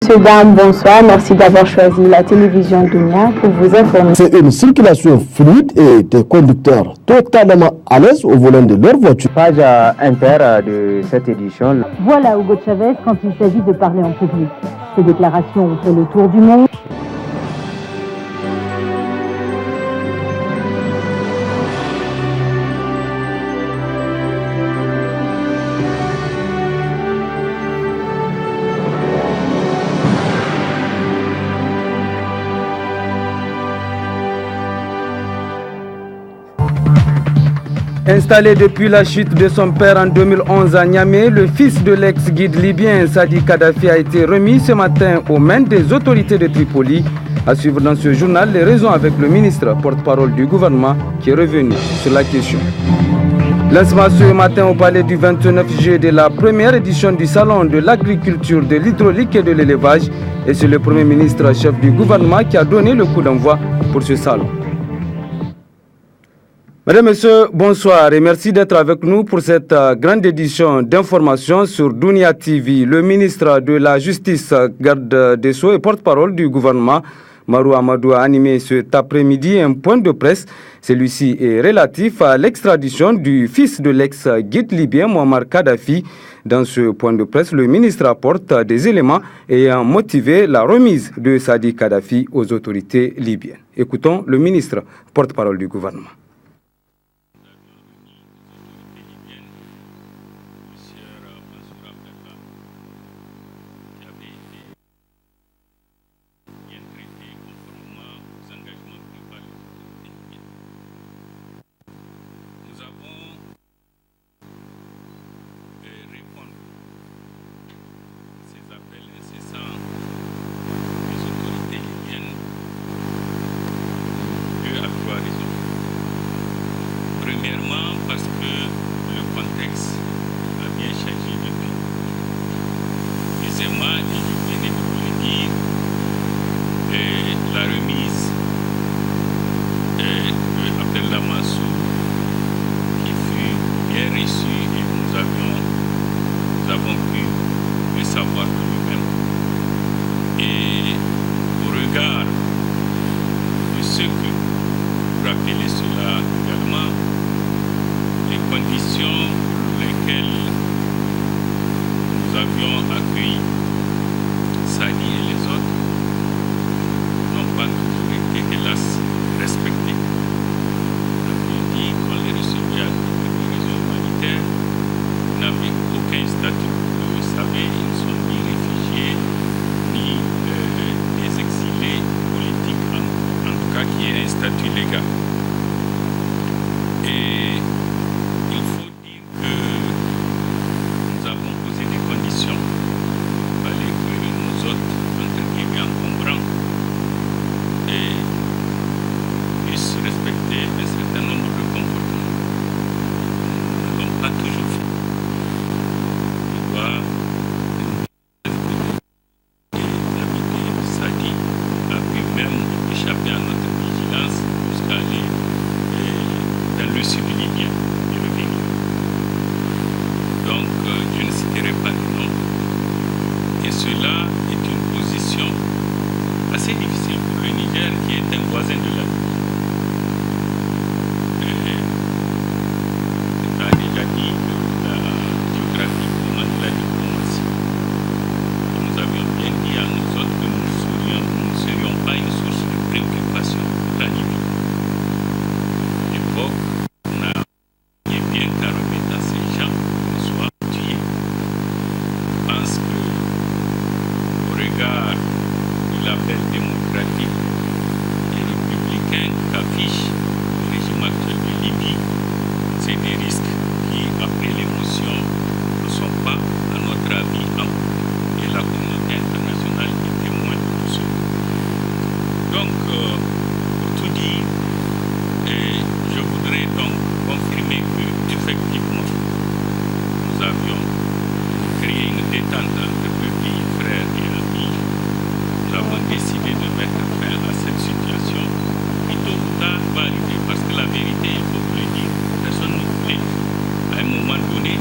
Messieurs, dames, bonsoir. Merci d'avoir choisi la télévision Dunia pour vous informer. C'est une circulation fluide et des conducteurs totalement à l'aise au volant de leur voiture. Page inter de cette édition. Voilà Hugo Chavez quand il s'agit de parler en public. Ses déclarations ont fait le tour du monde. Installé depuis la chute de son père en 2011 à Niamey, le fils de l'ex-guide libyen Sadi Kadhafi a été remis ce matin aux mains des autorités de Tripoli. À suivre dans ce journal les raisons avec le ministre porte-parole du gouvernement qui est revenu sur la question. Lancement ce matin au palais du 29 juillet de la première édition du salon de l'agriculture, de l'hydraulique et de l'élevage. Et c'est le premier ministre chef du gouvernement qui a donné le coup d'envoi pour ce salon. Mesdames et messieurs, bonsoir et merci d'être avec nous pour cette grande édition d'information sur Dunia TV. Le ministre de la Justice, garde des Sceaux et porte-parole du gouvernement, Marou Amadou, a animé cet après-midi un point de presse. Celui-ci est relatif à l'extradition du fils de l'ex-guide libyen Muammar Kadhafi. Dans ce point de presse, le ministre apporte des éléments ayant motivé la remise de Sadi Kadhafi aux autorités libyennes. Écoutons le ministre porte-parole du gouvernement. Premièrement, parce que le contexte a bien changé depuis. Deuxièmement, et je venais de vous le dire, la remise de Abdellah Mansour qui fut bien reçue et nous avons pu le savoir de nous-mêmes. Et au regard de ce que vous rappelez cela également, les conditions pour lesquelles nous avions accueilli Sadi et les autres n'ont pas toujours été, hélas, respectées. Nous avions dit qu'on les recevait à titre de raisons humanitaires, ils n'avaient aucun statut. Vous savez, ils ne sont ni réfugiés, ni des exilés politiques, en tout cas qui est un statut légal. Et il faut dire que nous avons posé des conditions. Il fallait que nous autres, entre guillemets encombrants, puissent respecter un certain nombre de comportements. Nous ne l'avons pas toujours fait. On doit Sadi a pu même échapper à notre vigilance jusqu'à aller dans le sud libyen et revenir. Donc, je ne citerai pas de nom. Et cela est une position assez difficile pour le Niger, qui est un voisin de la Libye. On a déjà dit que la géographie demande la diplomatie. Et nous avions bien dit à nous autres que nous ne serions pas une source de préoccupation pour la Libye. À l'époque, on a bien qu'à remettre à ces gens qu'ils soient tués. Je pense que, au regard du label démocratique et républicain qu'affiche le régime actuel de Libye, c'est des risques qui, après l'émotion, ne sont pas, à notre avis, encourus. Et la communauté internationale est témoin de tout cela. Donc, pour tout dire, je voudrais donc confirmer que, effectivement, nous avions créé une détente entre deux pays frères et amis. Nous avons décidé de mettre fin à cette situation. Et tôt ou tard, va arriver. Parce que la vérité, il faut vous le dire, personne ne voulait. À un moment donné,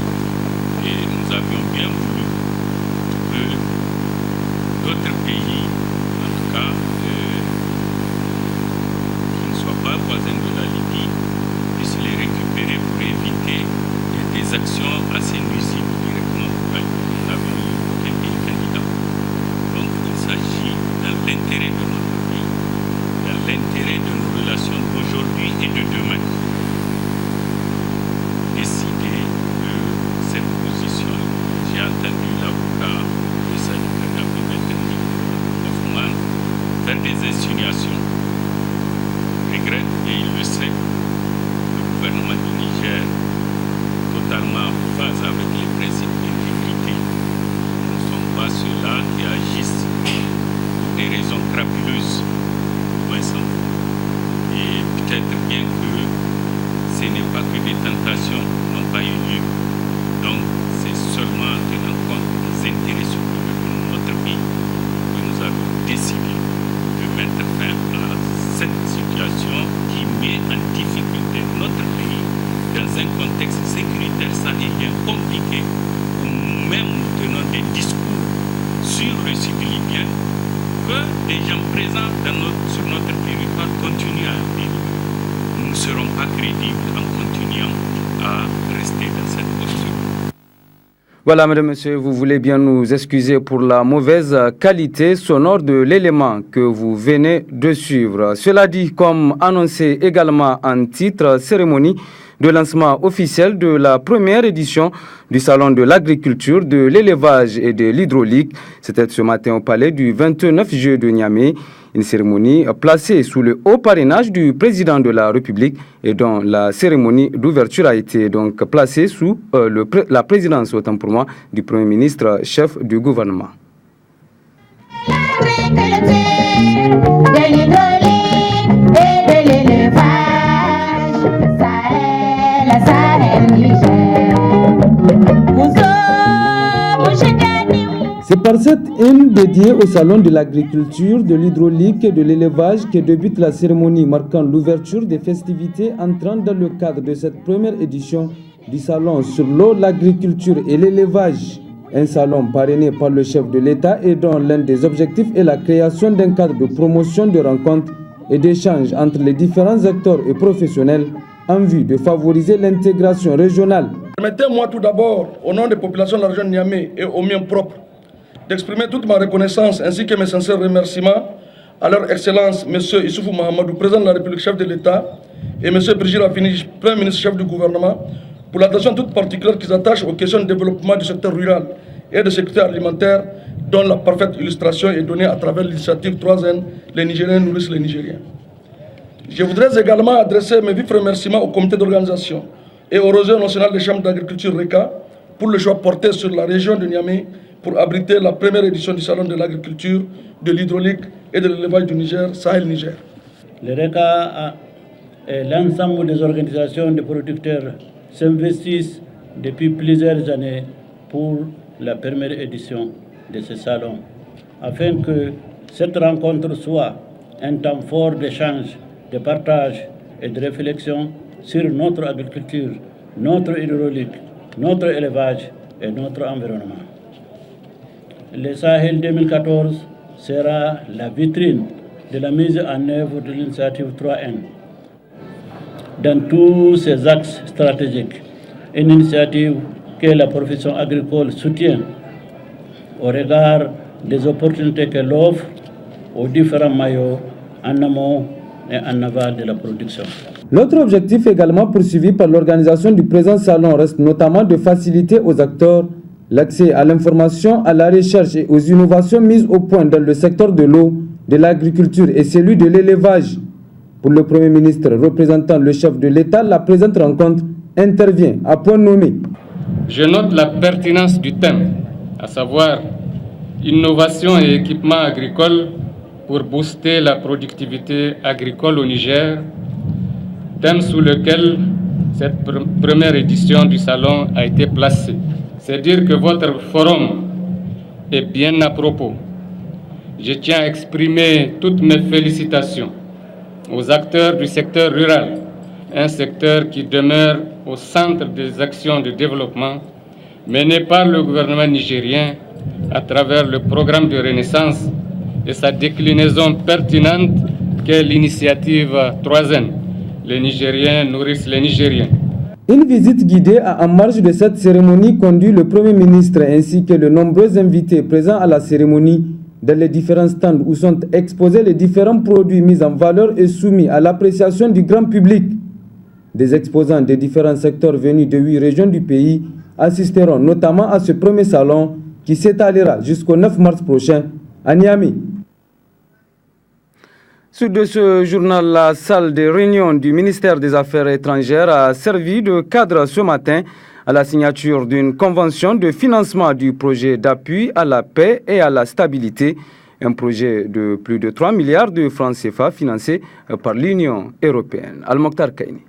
et nous avions bien voulu que d'autres dans des insinuations. Je regrette, et il le sait, le gouvernement du Niger, totalement en phase avec les principes d'intégrité. Nous ne sommes pas ceux-là qui agissent pour des raisons crapuleuses, Vincent. Et peut-être bien que ce n'est pas que des tentations n'ont pas eu lieu. Donc, c'est seulement en tenant compte des intérêts supérieurs de notre pays que nous avons décidé de mettre fin à cette situation qui met en difficulté notre pays dans un contexte sécuritaire sahélien compliqué, où même nous tenons des discours sur le sud libyen, que les gens présents sur notre territoire continuent à vivre. Nous ne serons pas crédibles en continuant à rester dans cette posture. Voilà, mesdames, messieurs, vous voulez bien nous excuser pour la mauvaise qualité sonore de l'élément que vous venez de suivre. Cela dit, comme annoncé également en titre, cérémonie de lancement officiel de la première édition du Salon de l'agriculture, de l'élevage et de l'hydraulique. C'était ce matin au palais du 29 juillet de Niamey. Une cérémonie placée sous le haut parrainage du président de la République et dont la cérémonie d'ouverture a été donc placée sous la présidence, autant pour moi, du Premier ministre, chef du gouvernement. C'est par cette hymne dédiée au Salon de l'agriculture, de l'hydraulique et de l'élevage que débute la cérémonie marquant l'ouverture des festivités entrant dans le cadre de cette première édition du Salon sur l'eau, l'agriculture et l'élevage. Un salon parrainé par le chef de l'État et dont l'un des objectifs est la création d'un cadre de promotion de rencontres et d'échanges entre les différents acteurs et professionnels en vue de favoriser l'intégration régionale. Permettez-moi tout d'abord, au nom des populations de la région de Niamey et au mien propre, d'exprimer toute ma reconnaissance ainsi que mes sincères remerciements à leur Excellence, M. Issoufou Mahamadou, président de la République, chef de l'État, et M. Brigitte Raffini, Premier ministre, chef du gouvernement, pour l'attention toute particulière qu'ils attachent aux questions de développement du secteur rural et de sécurité alimentaire, dont la parfaite illustration est donnée à travers l'initiative 3N, les Nigériens nourrissent les Nigériens. Je voudrais également adresser mes vifs remerciements au comité d'organisation et au réseau national des chambres d'agriculture RECA pour le choix porté sur la région de Niamey pour abriter la première édition du Salon de l'agriculture, de l'hydraulique et de l'élevage du Niger, Sahel-Niger. Le RECA et l'ensemble des organisations de producteurs s'investissent depuis plusieurs années pour la première édition de ce salon, afin que cette rencontre soit un temps fort d'échange, de partage et de réflexion sur notre agriculture, notre hydraulique, notre élevage et notre environnement. Le Sahel 2014 sera la vitrine de la mise en œuvre de l'initiative 3N. Dans tous ces axes stratégiques, une initiative que la profession agricole soutient au regard des opportunités qu'elle offre aux différents maillots en amont et en aval de la production. L'autre objectif également poursuivi par l'organisation du présent salon reste notamment de faciliter aux acteurs l'accès à l'information, à la recherche et aux innovations mises au point dans le secteur de l'eau, de l'agriculture et celui de l'élevage. Pour le Premier ministre représentant le chef de l'État, la présente rencontre intervient à point nommé. Je note la pertinence du thème, à savoir innovation et équipement agricole pour booster la productivité agricole au Niger, thème sous lequel cette première édition du salon a été placée. C'est dire que votre forum est bien à propos. Je tiens à exprimer toutes mes félicitations aux acteurs du secteur rural, un secteur qui demeure au centre des actions de développement menées par le gouvernement nigérien à travers le programme de renaissance et sa déclinaison pertinente qu'est l'initiative 3N. Les Nigériens nourrissent les Nigériens. Une visite guidée en marge de cette cérémonie conduit le Premier ministre ainsi que les nombreux invités présents à la cérémonie dans les différents stands où sont exposés les différents produits mis en valeur et soumis à l'appréciation du grand public. Des exposants des différents secteurs venus de 8 régions du pays assisteront notamment à ce premier salon qui s'étalera jusqu'au 9 mars prochain à Niamey. Suite de ce journal, la salle de réunion du ministère des Affaires étrangères a servi de cadre ce matin à la signature d'une convention de financement du projet d'appui à la paix et à la stabilité, un projet de plus de 3 milliards de francs CFA financé par l'Union européenne. Al-Mokhtar Kaini.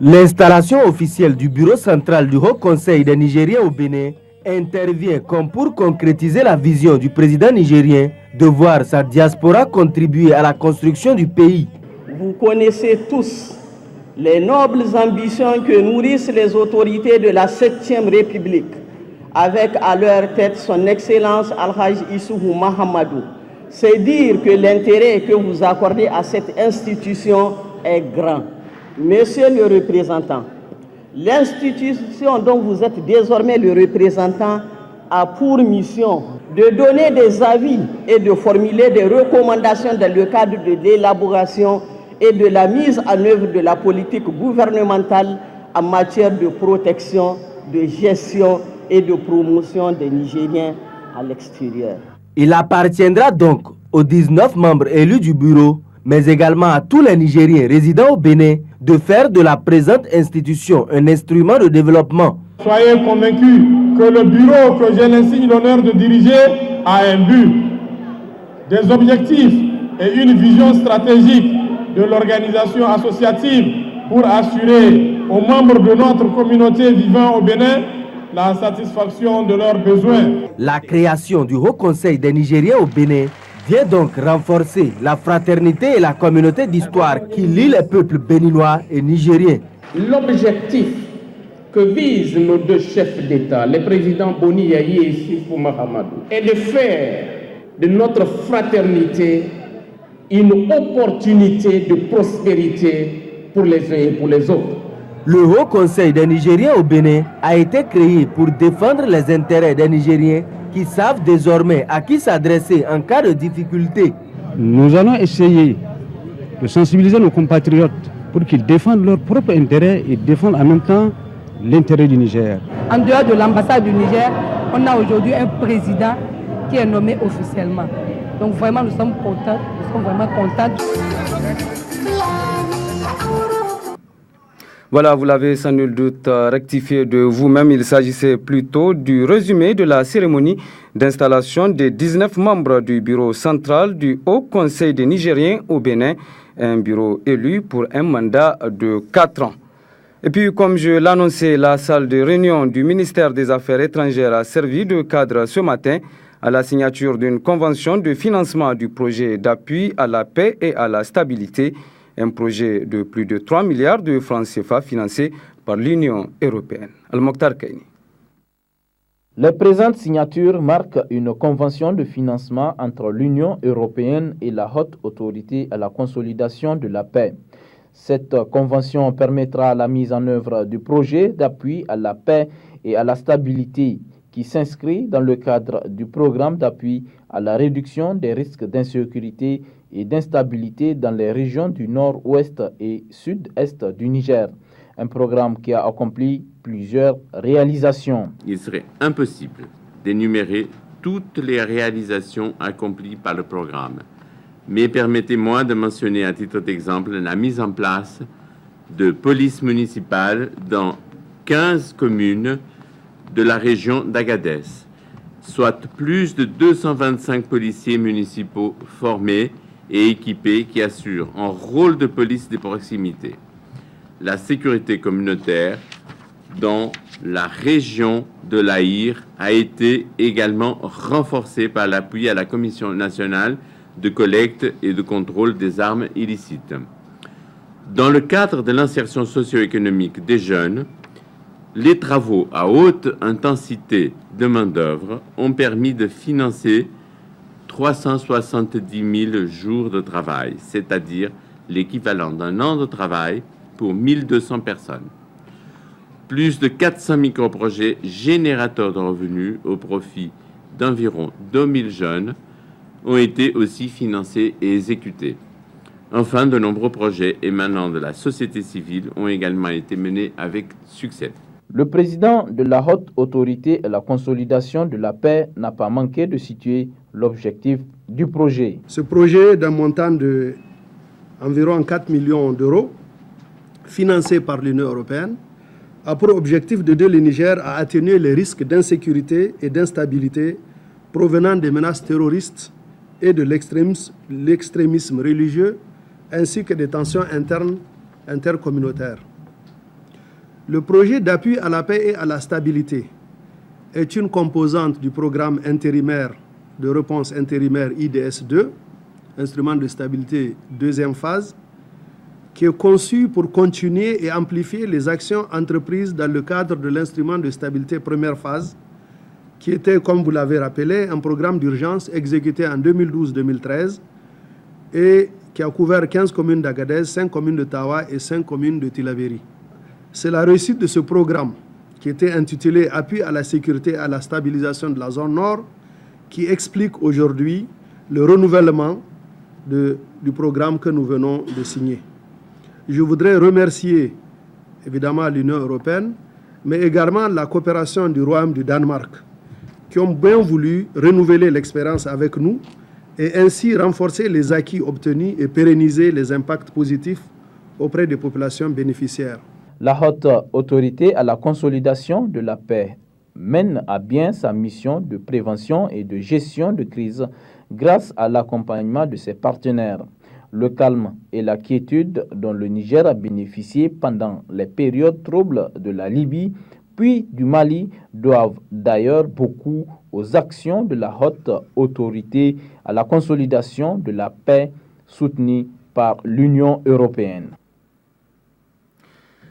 L'installation officielle du bureau central du Haut Conseil des Nigériens au Bénin intervient comme pour concrétiser la vision du président nigérien de voir sa diaspora contribuer à la construction du pays. Vous connaissez tous les nobles ambitions que nourrissent les autorités de la 7e République, avec à leur tête son Excellence Al-Hajj Issoufou Mahamadou. C'est dire que l'intérêt que vous accordez à cette institution est grand. Monsieur le représentant, l'institution dont vous êtes désormais le représentant a pour mission de donner des avis et de formuler des recommandations dans le cadre de l'élaboration et de la mise en œuvre de la politique gouvernementale en matière de protection, de gestion et de promotion des Nigériens à l'extérieur. Il appartiendra donc aux 19 membres élus du bureau, mais également à tous les Nigériens résidant au Bénin, de faire de la présente institution un instrument de développement. Soyez convaincus que le bureau que j'ai l'insigne l'honneur de diriger a un but, des objectifs et une vision stratégique de l'organisation associative pour assurer aux membres de notre communauté vivant au Bénin la satisfaction de leurs besoins. La création du Haut Conseil des Nigériens au Bénin vient donc renforcer la fraternité et la communauté d'histoire qui lie les peuples béninois et nigériens. L'objectif que visent nos deux chefs d'État, les présidents Boni Yayi et Issoufou Mahamadou, est de faire de notre fraternité une opportunité de prospérité pour les uns et pour les autres. Le Haut Conseil des Nigériens au Bénin a été créé pour défendre les intérêts des Nigériens qui savent désormais à qui s'adresser en cas de difficulté. Nous allons essayer de sensibiliser nos compatriotes pour qu'ils défendent leurs propres intérêts et défendent en même temps l'intérêt du Niger. En dehors de l'ambassade du Niger, on a aujourd'hui un président qui est nommé officiellement. Donc vraiment, nous sommes contents, nous sommes vraiment contents. Voilà, vous l'avez sans nul doute rectifié de vous-même. Il s'agissait plutôt du résumé de la cérémonie d'installation des 19 membres du bureau central du Haut Conseil des Nigériens au Bénin, un bureau élu pour un mandat de 4 ans. Et puis, comme je l'annonçais, la salle de réunion du ministère des Affaires étrangères a servi de cadre ce matin à la signature d'une convention de financement du projet d'appui à la paix et à la stabilité, un projet de plus de 3 milliards de francs CFA financé par l'Union européenne. Al-Mokhtar Kaini. La présente signature marque une convention de financement entre l'Union européenne et la Haute Autorité à la consolidation de la paix. Cette convention permettra la mise en œuvre du projet d'appui à la paix et à la stabilité qui s'inscrit dans le cadre du programme d'appui à la réduction des risques d'insécurité et d'instabilité dans les régions du nord-ouest et sud-est du Niger. Un programme qui a accompli plusieurs réalisations. Il serait impossible d'énumérer toutes les réalisations accomplies par le programme. Mais permettez-moi de mentionner à titre d'exemple la mise en place de polices municipales dans 15 communes de la région d'Agadez, soit plus de 225 policiers municipaux formés et équipés qui assurent un rôle de police de proximité. La sécurité communautaire dans la région de l'Aïr a été également renforcée par l'appui à la Commission nationale de collecte et de contrôle des armes illicites. Dans le cadre de l'insertion socio-économique des jeunes, les travaux à haute intensité de main-d'œuvre ont permis de financer 370 000 jours de travail, c'est-à-dire l'équivalent d'un an de travail pour 1200 personnes. Plus de 400 microprojets générateurs de revenus au profit d'environ 2000 jeunes ont été aussi financés et exécutés. Enfin, de nombreux projets émanant de la société civile ont également été menés avec succès. Le président de la Haute Autorité à la consolidation de la paix n'a pas manqué de situer l'objectif du projet. Ce projet d'un montant de environ 4 millions d'euros, financé par l'Union européenne, a pour objectif d'aider le Niger à atténuer les risques d'insécurité et d'instabilité provenant des menaces terroristes et de l'extrémisme religieux, ainsi que des tensions intercommunautaires. Le projet d'appui à la paix et à la stabilité est une composante du programme intérimaire de réponse intérimaire IDS2, instrument de stabilité deuxième phase, qui est conçu pour continuer et amplifier les actions entreprises dans le cadre de l'instrument de stabilité première phase, qui était, comme vous l'avez rappelé, un programme d'urgence exécuté en 2012-2013 et qui a couvert 15 communes d'Agadez, 5 communes de Tawa et 5 communes de Tillabéri. C'est la réussite de ce programme, qui était intitulé « Appui à la sécurité et à la stabilisation de la zone nord », qui explique aujourd'hui le renouvellement du programme que nous venons de signer. Je voudrais remercier évidemment l'Union européenne, mais également la coopération du Royaume du Danemark, qui ont bien voulu renouveler l'expérience avec nous et ainsi renforcer les acquis obtenus et pérenniser les impacts positifs auprès des populations bénéficiaires. La haute autorité à la consolidation de la paix mène à bien sa mission de prévention et de gestion de crise grâce à l'accompagnement de ses partenaires. Le calme et la quiétude dont le Niger a bénéficié pendant les périodes troubles de la Libye puis du Mali doivent d'ailleurs beaucoup aux actions de la haute autorité à la consolidation de la paix soutenue par l'Union européenne.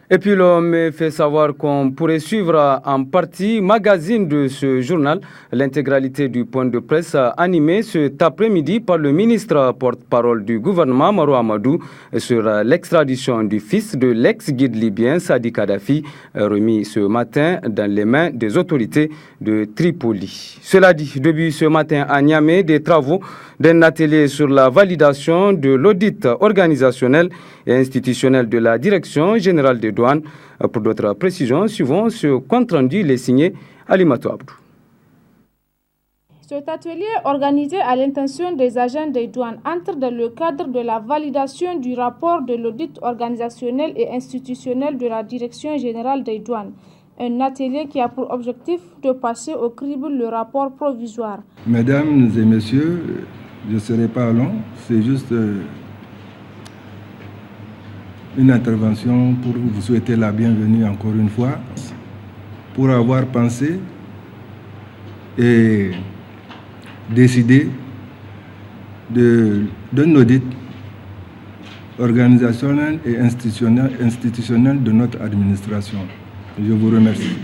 Et puis l'homme fait savoir qu'on pourrait suivre en partie magazine de ce journal l'intégralité du point de presse animé cet après-midi par le ministre porte-parole du gouvernement Maro Amadou sur l'extradition du fils de l'ex-guide libyen Sadi Kadhafi remis ce matin dans les mains des autorités de Tripoli. Cela dit, depuis ce matin à Niamey, des travaux d'un atelier sur la validation de l'audit organisationnel et institutionnel de la Direction générale des douanes. Pour d'autres précisions, suivant ce compte-rendu, il est signé Alimatou Abdou. Cet atelier, organisé à l'intention des agents des douanes, entre dans le cadre de la validation du rapport de l'audit organisationnel et institutionnel de la Direction générale des douanes. Un atelier qui a pour objectif de passer au crible le rapport provisoire. Mesdames et messieurs, je ne serai pas long, c'est juste une intervention pour vous souhaiter la bienvenue encore une fois, pour avoir pensé et décidé d'un audit organisationnel et institutionnel de notre administration. Je vous remercie.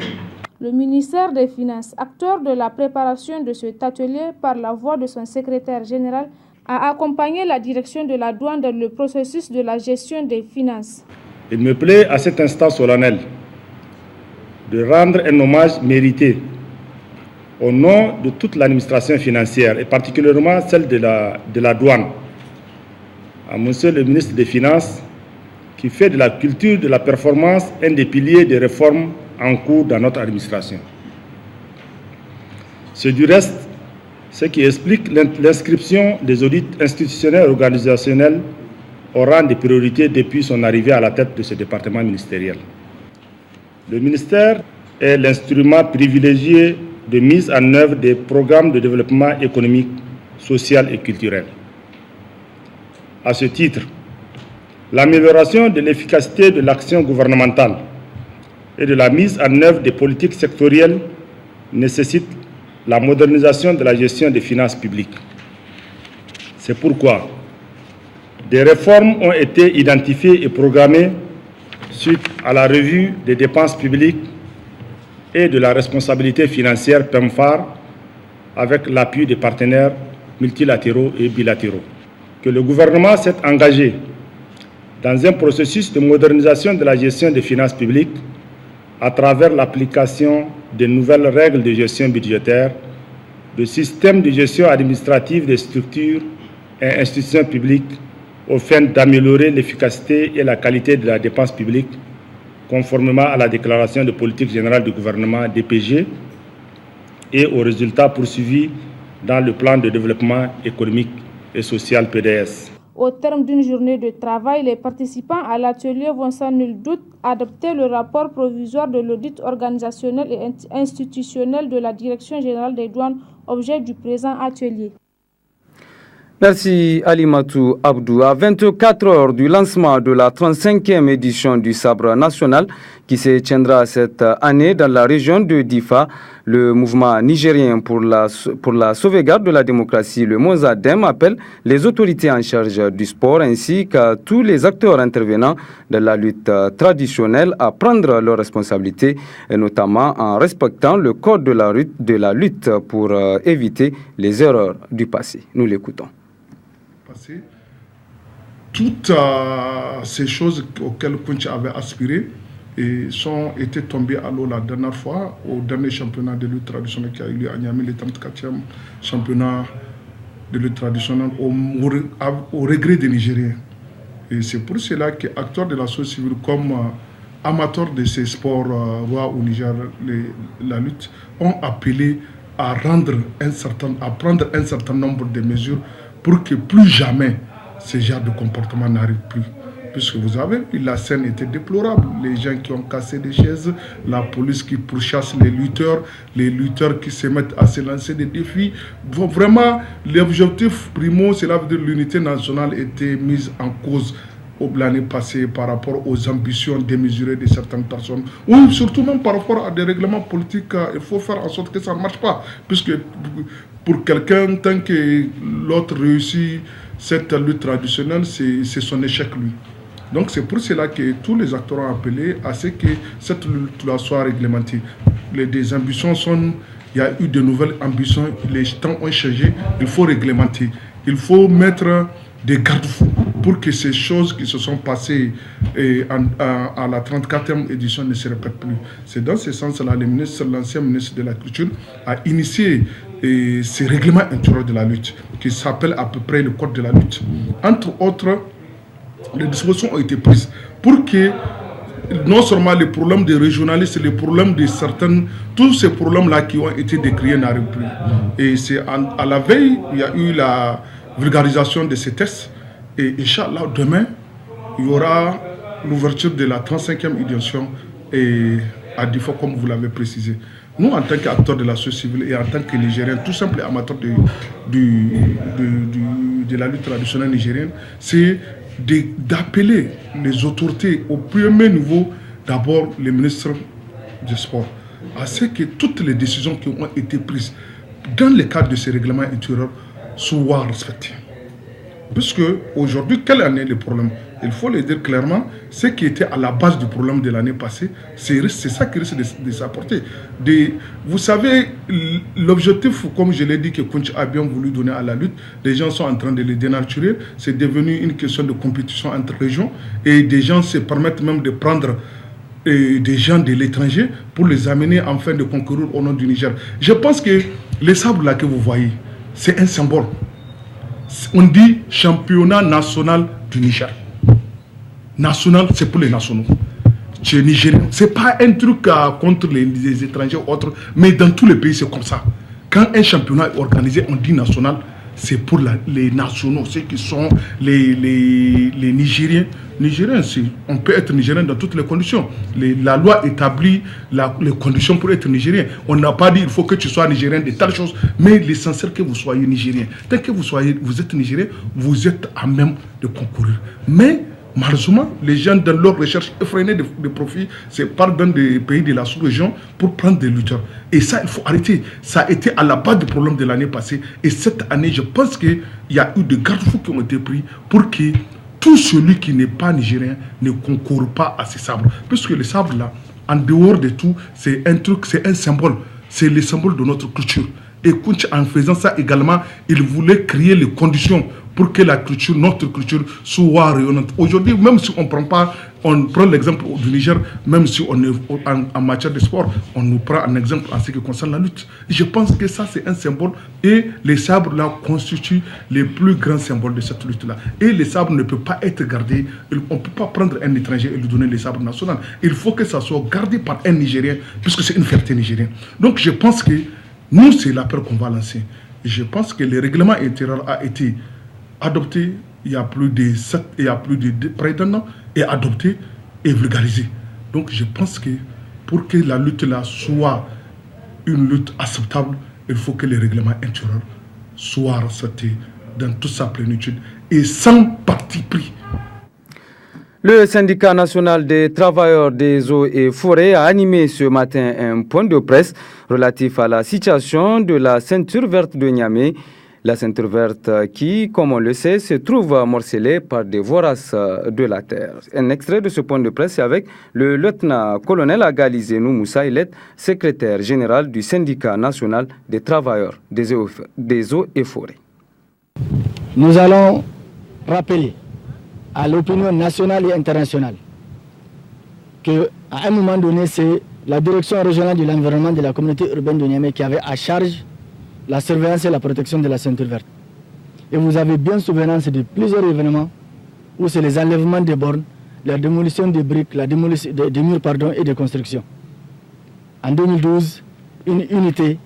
Le ministère des Finances, acteur de la préparation de cet atelier par la voix de son secrétaire général, a accompagné la direction de la douane dans le processus de la gestion des finances. Il me plaît à cet instant solennel de rendre un hommage mérité au nom de toute l'administration financière et particulièrement celle de la douane, à monsieur le ministre des Finances qui fait de la culture de la performance un des piliers des réformes en cours dans notre administration. C'est du reste ce qui explique l'inscription des audits institutionnels et organisationnels au rang des priorités depuis son arrivée à la tête de ce département ministériel. Le ministère est l'instrument privilégié de mise en œuvre des programmes de développement économique, social et culturel. À ce titre, l'amélioration de l'efficacité de l'action gouvernementale et de la mise en œuvre des politiques sectorielles nécessite la modernisation de la gestion des finances publiques. C'est pourquoi des réformes ont été identifiées et programmées suite à la revue des dépenses publiques et de la responsabilité financière PEMFAR avec l'appui des partenaires multilatéraux et bilatéraux. Que le gouvernement s'est engagé dans un processus de modernisation de la gestion des finances publiques à travers l'application de nouvelles règles de gestion budgétaire, de systèmes de gestion administrative des structures et institutions publiques aux fins d'améliorer l'efficacité et la qualité de la dépense publique, conformément à la déclaration de politique générale du gouvernement DPG et aux résultats poursuivis dans le plan de développement économique et social PDS. Au terme d'une journée de travail, les participants à l'atelier vont sans nul doute adopter le rapport provisoire de l'audit organisationnel et institutionnel de la Direction générale des douanes, objet du présent atelier. Merci Alimatou Abdou. À 24 heures du lancement de la 35e édition du Sabre national qui se tiendra cette année dans la région de Difa, le mouvement nigérien pour la sauvegarde de la démocratie, le Mozadem, appelle les autorités en charge du sport ainsi qu'à tous les acteurs intervenant dans la lutte traditionnelle à prendre leurs responsabilités, et notamment en respectant le code de la lutte pour éviter les erreurs du passé. Nous l'écoutons. Toutes ces choses auxquelles Kounch avait aspiré étaient tombées à l'eau la dernière fois au dernier championnat de lutte traditionnelle qui a eu lieu à Niamey, le 34e championnat de lutte traditionnelle au regret des Nigériens. Et c'est pour cela que acteurs de la société civile comme amateurs de ces sports rois au Niger, la lutte, ont appelé à prendre un certain nombre de mesures pour que plus jamais ce genre de comportement n'arrive plus. Puisque vous avez vu, la scène était déplorable. Les gens qui ont cassé des chaises, la police qui pourchasse les lutteurs qui se mettent à se lancer des défis. Vraiment, l'objectif primo, cela veut dire l'unité nationale était mise en cause l'année passée par rapport aux ambitions démesurées de certaines personnes, ou surtout même par rapport à des règlements politiques. Il faut faire en sorte que ça ne marche pas, puisque pour quelqu'un, tant que l'autre réussit cette lutte traditionnelle, c'est son échec lui. Donc c'est pour cela que tous les acteurs ont appelé à ce que cette lutte soit réglementée. Des ambitions il y a eu de nouvelles ambitions, les temps ont changé, il faut réglementer, il faut mettre des garde-fous pour que ces choses qui se sont passées à la 34e édition ne se répètent plus. C'est dans ce sens-là l'ancien ministre de la Culture a initié ces règlements intérieurs de la lutte qui s'appellent à peu près le code de la lutte. Entre autres, les dispositions ont été prises pour que non seulement les problèmes des régionalistes, les problèmes de certaines, tous ces problèmes-là qui ont été décriés n'arrivent plus. Et c'est à la veille, il y a eu la vulgarisation de ces tests. Et Inch'Allah, demain, il y aura l'ouverture de la 35e édition à Difa, comme vous l'avez précisé. Nous, en tant qu'acteurs de la société civile et en tant que Nigériens, tout simplement amateurs de la lutte traditionnelle nigérienne, c'est d'appeler les autorités au premier niveau, d'abord les ministres du sport, à ce que toutes les décisions qui ont été prises dans le cadre de ces règlements intérieurs soient respectées. Puisque aujourd'hui, quel en est le problème? Il faut le dire clairement, ce qui était à la base du problème de l'année passée, c'est ça qui risque de s'apporter. Vous savez, l'objectif, comme je l'ai dit, que Kounch a bien voulu donner à la lutte, les gens sont en train de le dénaturer. C'est devenu une question de compétition entre régions et des gens se permettent même de prendre des gens de l'étranger pour les amener afin de concourir au nom du Niger. Je pense que les sabres là que vous voyez, c'est un symbole. On dit championnat national du Niger. National, c'est pour les nationaux. Chez Nigérien, ce n'est pas un truc contre les étrangers ou autres, mais dans tous les pays, c'est comme ça. Quand un championnat est organisé, on dit national, c'est pour les nationaux, ceux qui sont les Nigériens. Nigériens, on peut être Nigérien dans toutes les conditions. La loi établit les conditions pour être Nigérien. On n'a pas dit qu'il faut que tu sois Nigérien de telles choses, mais l'essentiel que vous soyez Nigérien. Dès que vous êtes Nigérien, vous êtes à même de concourir. Mais malheureusement, les gens, dans leur recherche effrénée de profit, se partent dans des pays de la sous-région pour prendre des lutteurs. Et ça, il faut arrêter. Ça a été à la base du problème de l'année passée. Et cette année, je pense qu'il y a eu des garde-fous qui ont été pris pour que tout celui qui n'est pas nigérien ne concourt pas à ces sabres. Parce que les sabres, là, en dehors de tout, c'est un truc, c'est un symbole. C'est le symbole de notre culture. Et Kounch, en faisant ça également, il voulait créer les conditions pour que la culture, notre culture, soit rayonnante. Aujourd'hui, même si on prend l'exemple du Niger, même si on est en matière de sport, on nous prend un exemple en ce qui concerne la lutte. Je pense que ça, c'est un symbole et les sabres-là constituent les plus grands symboles de cette lutte-là. Et les sabres ne peuvent pas être gardés. On ne peut pas prendre un étranger et lui donner les sabres nationaux. Il faut que ça soit gardé par un Nigérien, puisque c'est une fierté nigérienne. Donc, je pense que nous, c'est l'appel qu'on va lancer. Je pense que le règlement intérieur a été adopté il y a plus de 7, il y a plus de prétendants, est adopté et vulgarisé. Donc je pense que pour que la lutte là soit une lutte acceptable, il faut que les règlements intérieurs soient respectés dans toute sa plénitude et sans parti pris. Le syndicat national des travailleurs des eaux et forêts a animé ce matin un point de presse relatif à la situation de la ceinture verte de Niamey. La ceinture verte qui, comme on le sait, se trouve morcelée par des voraces de la terre. Un extrait de ce point de presse est avec le lieutenant-colonel Agali Zenou Moussa Ilet, secrétaire général du syndicat national des travailleurs des eaux et forêts. Nous allons rappeler à l'opinion nationale et internationale qu'à un moment donné, c'est la direction régionale de l'environnement de la communauté urbaine de Niamey qui avait à charge la surveillance et la protection de la ceinture verte. Et vous avez bien souvenance de plusieurs événements où c'est les enlèvements des bornes, la démolition des briques, la démolition des murs et des constructions. En 2012, une unité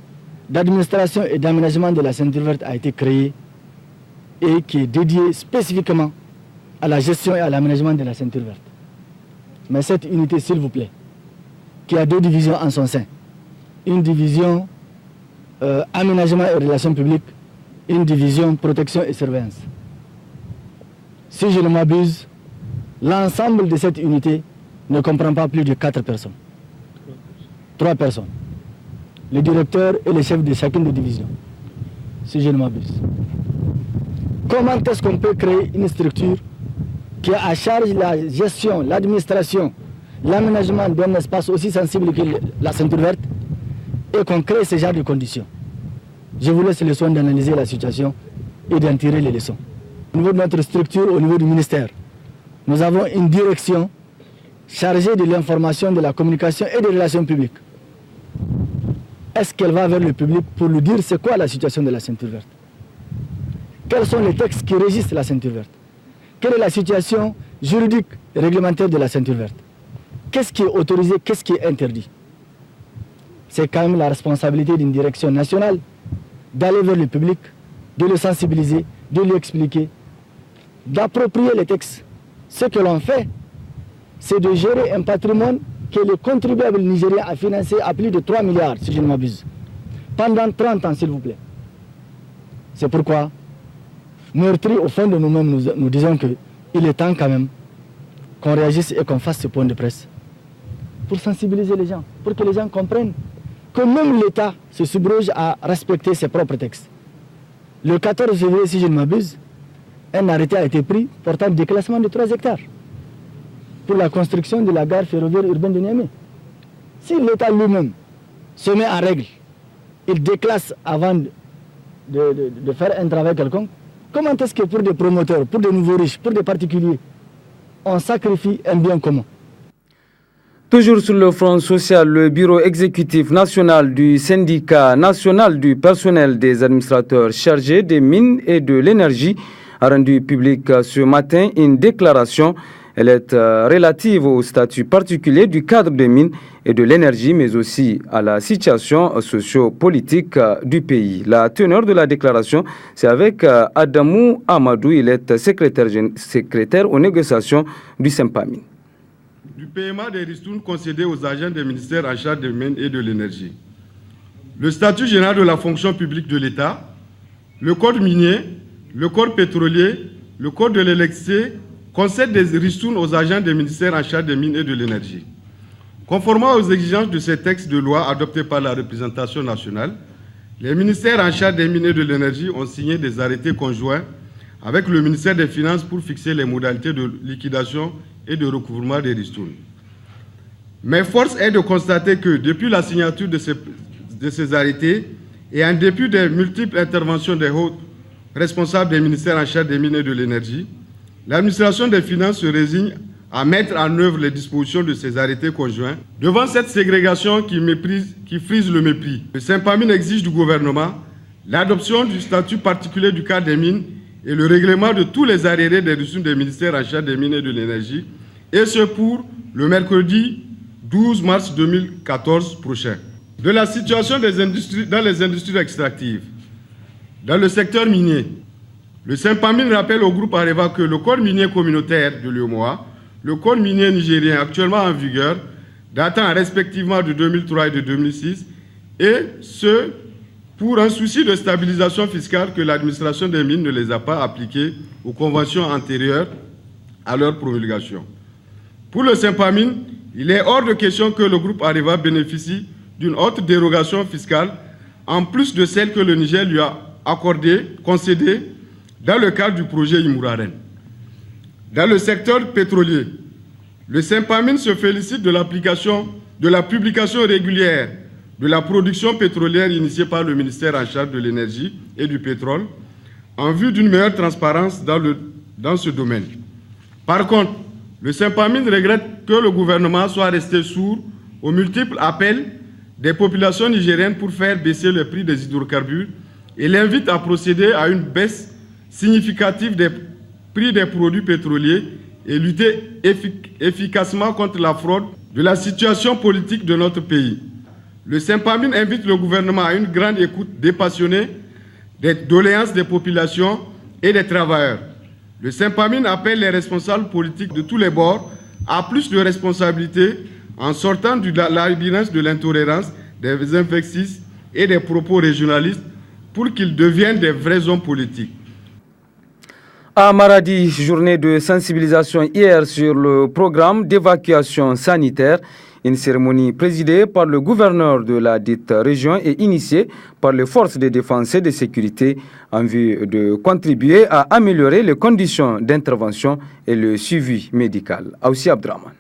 d'administration et d'aménagement de la ceinture verte a été créée et qui est dédiée spécifiquement à la gestion et à l'aménagement de la ceinture verte. Mais cette unité, s'il vous plaît, qui a deux divisions en son sein, une division aménagement et relations publiques, une division protection et surveillance. Si je ne m'abuse, l'ensemble de cette unité ne comprend pas plus de 4 personnes. 3 personnes. Le directeur et le chef de chacune des divisions, si je ne m'abuse. Comment est-ce qu'on peut créer une structure qui a à charge la gestion, l'administration, l'aménagement d'un espace aussi sensible que la ceinture verte et qu'on crée ce genre de conditions? Je vous laisse le soin d'analyser la situation et d'en tirer les leçons. Au niveau de notre structure, au niveau du ministère, nous avons une direction chargée de l'information, de la communication et des relations publiques. Est-ce qu'elle va vers le public pour lui dire c'est quoi la situation de la ceinture verte? Quels sont les textes qui régissent la ceinture verte? Quelle est la situation juridique et réglementaire de la ceinture verte? Qu'est-ce qui est autorisé, qu'est-ce qui est interdit? C'est quand même la responsabilité d'une direction nationale d'aller vers le public, de le sensibiliser, de lui expliquer, d'approprier les textes. Ce que l'on fait, c'est de gérer un patrimoine que le contribuable nigérien a financé à plus de 3 milliards, si je ne m'abuse, pendant 30 ans, s'il vous plaît. C'est pourquoi, meurtris au fond de nous-mêmes, nous disons qu'il est temps quand même qu'on réagisse et qu'on fasse ce point de presse pour sensibiliser les gens, pour que les gens comprennent que même l'État se subroge à respecter ses propres textes. Le 14 février, si je ne m'abuse, un arrêté a été pris portant déclassement de 3 hectares pour la construction de la gare ferroviaire urbaine de Niamey. Si l'État lui-même se met en règle, il déclasse avant de faire un travail quelconque, comment est-ce que pour des promoteurs, pour des nouveaux riches, pour des particuliers, on sacrifie un bien commun? Toujours sur le front social, le bureau exécutif national du syndicat national du personnel des administrateurs chargés des mines et de l'énergie a rendu public ce matin une déclaration. Elle est relative au statut particulier du cadre des mines et de l'énergie, mais aussi à la situation socio-politique du pays. La teneur de la déclaration, c'est avec Adamou Amadou, il est secrétaire aux négociations du SYMPAMIN. Du paiement des ristournes concédées aux agents des ministères en charge des mines et de l'énergie. Le statut général de la fonction publique de l'État, le code minier, le code pétrolier, le code de l'électricité concèdent des ristournes aux agents des ministères en charge des mines et de l'énergie. Conformément aux exigences de ces textes de loi adoptés par la représentation nationale, les ministères en charge des mines et de l'énergie ont signé des arrêtés conjoints avec le ministère des Finances pour fixer les modalités de liquidation et de recouvrement des ristournes. Mais force est de constater que depuis la signature de ces arrêtés et en dépit des multiples interventions des hauts responsables des ministères en charge des mines et de l'énergie, l'administration des Finances se résigne à mettre en œuvre les dispositions de ces arrêtés conjoints. Devant cette ségrégation qui frise le mépris, le SYMPAMIN exige du gouvernement l'adoption du statut particulier du cadre des mines et le règlement de tous les arriérés des ressources des ministères en charge des mines et de l'énergie, et ce pour le mercredi 12 mars 2014 prochain. De la situation des industries, dans les industries extractives, dans le secteur minier, Le Sympamine rappelle au groupe Areva que le code minier communautaire de l'UEMOA, le code minier nigérien actuellement en vigueur, datant respectivement de 2003 et de 2006, et ce, pour un souci de stabilisation fiscale que l'administration des mines ne les a pas appliquées aux conventions antérieures à leur promulgation. Pour le Sympamine, il est hors de question que le groupe Areva bénéficie d'une haute dérogation fiscale, en plus de celle que le Niger lui a concédée dans le cadre du projet Imouraren. Dans le secteur pétrolier, le Sympamine se félicite de la publication régulière de la production pétrolière initiée par le ministère en charge de l'énergie et du pétrole, en vue d'une meilleure transparence dans ce domaine. Par contre, le Sympamine regrette que le gouvernement soit resté sourd aux multiples appels des populations nigériennes pour faire baisser le prix des hydrocarbures et l'invite à procéder à une baisse significative des prix des produits pétroliers et lutter efficacement contre la fraude de la situation politique de notre pays. Le Sympamine invite le gouvernement à une grande écoute dépassionnée des doléances des populations et des travailleurs. Le Sympamine appelle les responsables politiques de tous les bords à plus de responsabilités en sortant du labyrinthe de l'intolérance, des invectives et des propos régionalistes pour qu'ils deviennent des vrais hommes politiques. À Maradi, journée de sensibilisation hier sur le programme d'évacuation sanitaire. Une cérémonie présidée par le gouverneur de la dite région et initiée par les forces de défense et de sécurité en vue de contribuer à améliorer les conditions d'intervention et le suivi médical. Aussi Abdraman.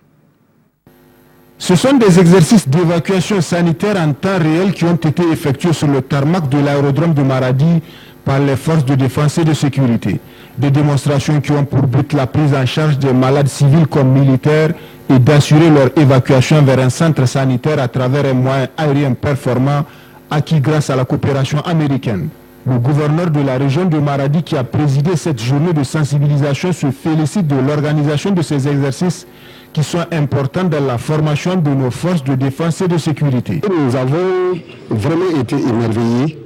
Ce sont des exercices d'évacuation sanitaire en temps réel qui ont été effectués sur le tarmac de l'aérodrome de Maradi par les forces de défense et de sécurité. Des démonstrations qui ont pour but la prise en charge des malades civils comme militaires et d'assurer leur évacuation vers un centre sanitaire à travers un moyen aérien performant acquis grâce à la coopération américaine. Le gouverneur de la région de Maradi qui a présidé cette journée de sensibilisation se félicite de l'organisation de ces exercices qui sont importants dans la formation de nos forces de défense et de sécurité. Nous avons vraiment été émerveillés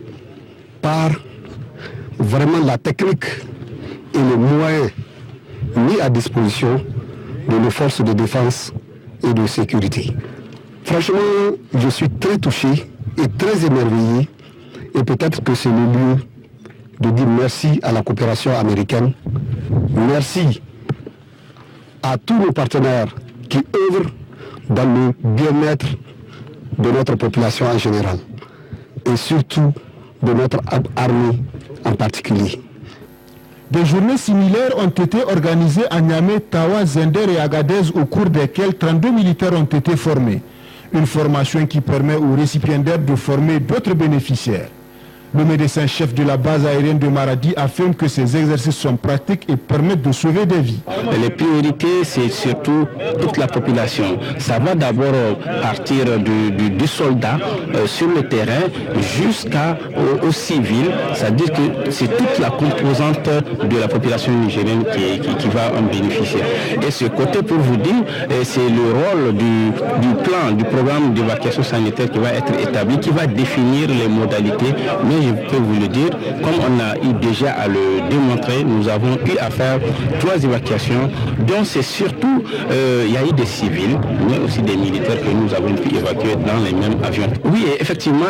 par vraiment la technique et les moyens mis à disposition de nos forces de défense et de sécurité. Franchement, je suis très touché et très émerveillé et peut-être que c'est le lieu de dire merci à la coopération américaine, merci à tous nos partenaires qui œuvrent dans le bien-être de notre population en général et surtout de notre armée en particulier. Des journées similaires ont été organisées à Niamey, Tawa, Zender et Agadez au cours desquelles 32 militaires ont été formés. Une formation qui permet aux récipiendaires de former d'autres bénéficiaires. Le médecin-chef de la base aérienne de Maradi affirme que ces exercices sont pratiques et permettent de sauver des vies. Les priorités, c'est surtout toute la population. Ça va d'abord partir du soldat sur le terrain jusqu'aux civils. C'est-à-dire que c'est toute la composante de la population nigérienne qui va en bénéficier. Et ce côté, pour vous dire, c'est le rôle du plan, du programme d'évacuation sanitaire qui va être établi, qui va définir les modalités. Mais je peux vous le dire, comme on a eu déjà à le démontrer, nous avons eu à faire 3 évacuations, dont c'est surtout, il y a eu des civils, mais aussi des militaires que nous avons pu évacuer dans les mêmes avions. Oui, effectivement,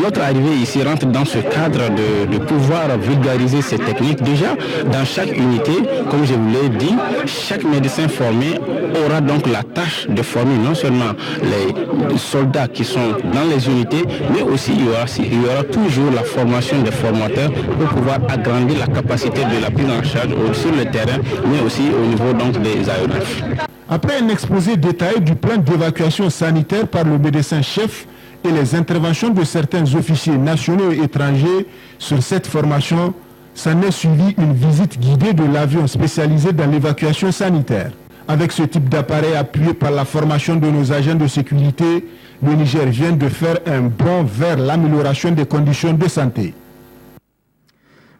notre arrivée ici rentre dans ce cadre de pouvoir vulgariser ces techniques. Déjà, dans chaque unité, comme je vous l'ai dit, chaque médecin formé aura donc la tâche de former non seulement les soldats qui sont dans les unités, mais aussi il y aura toujours la formation des formateurs pour pouvoir agrandir la capacité de la prise en charge sur le terrain, mais aussi au niveau donc des aéronefs. Après un exposé détaillé du plan d'évacuation sanitaire par le médecin-chef et les interventions de certains officiers nationaux et étrangers sur cette formation, s'en est suivi une visite guidée de l'avion spécialisé dans l'évacuation sanitaire. Avec ce type d'appareil appuyé par la formation de nos agents de sécurité, le Niger vient de faire un bond vers l'amélioration des conditions de santé.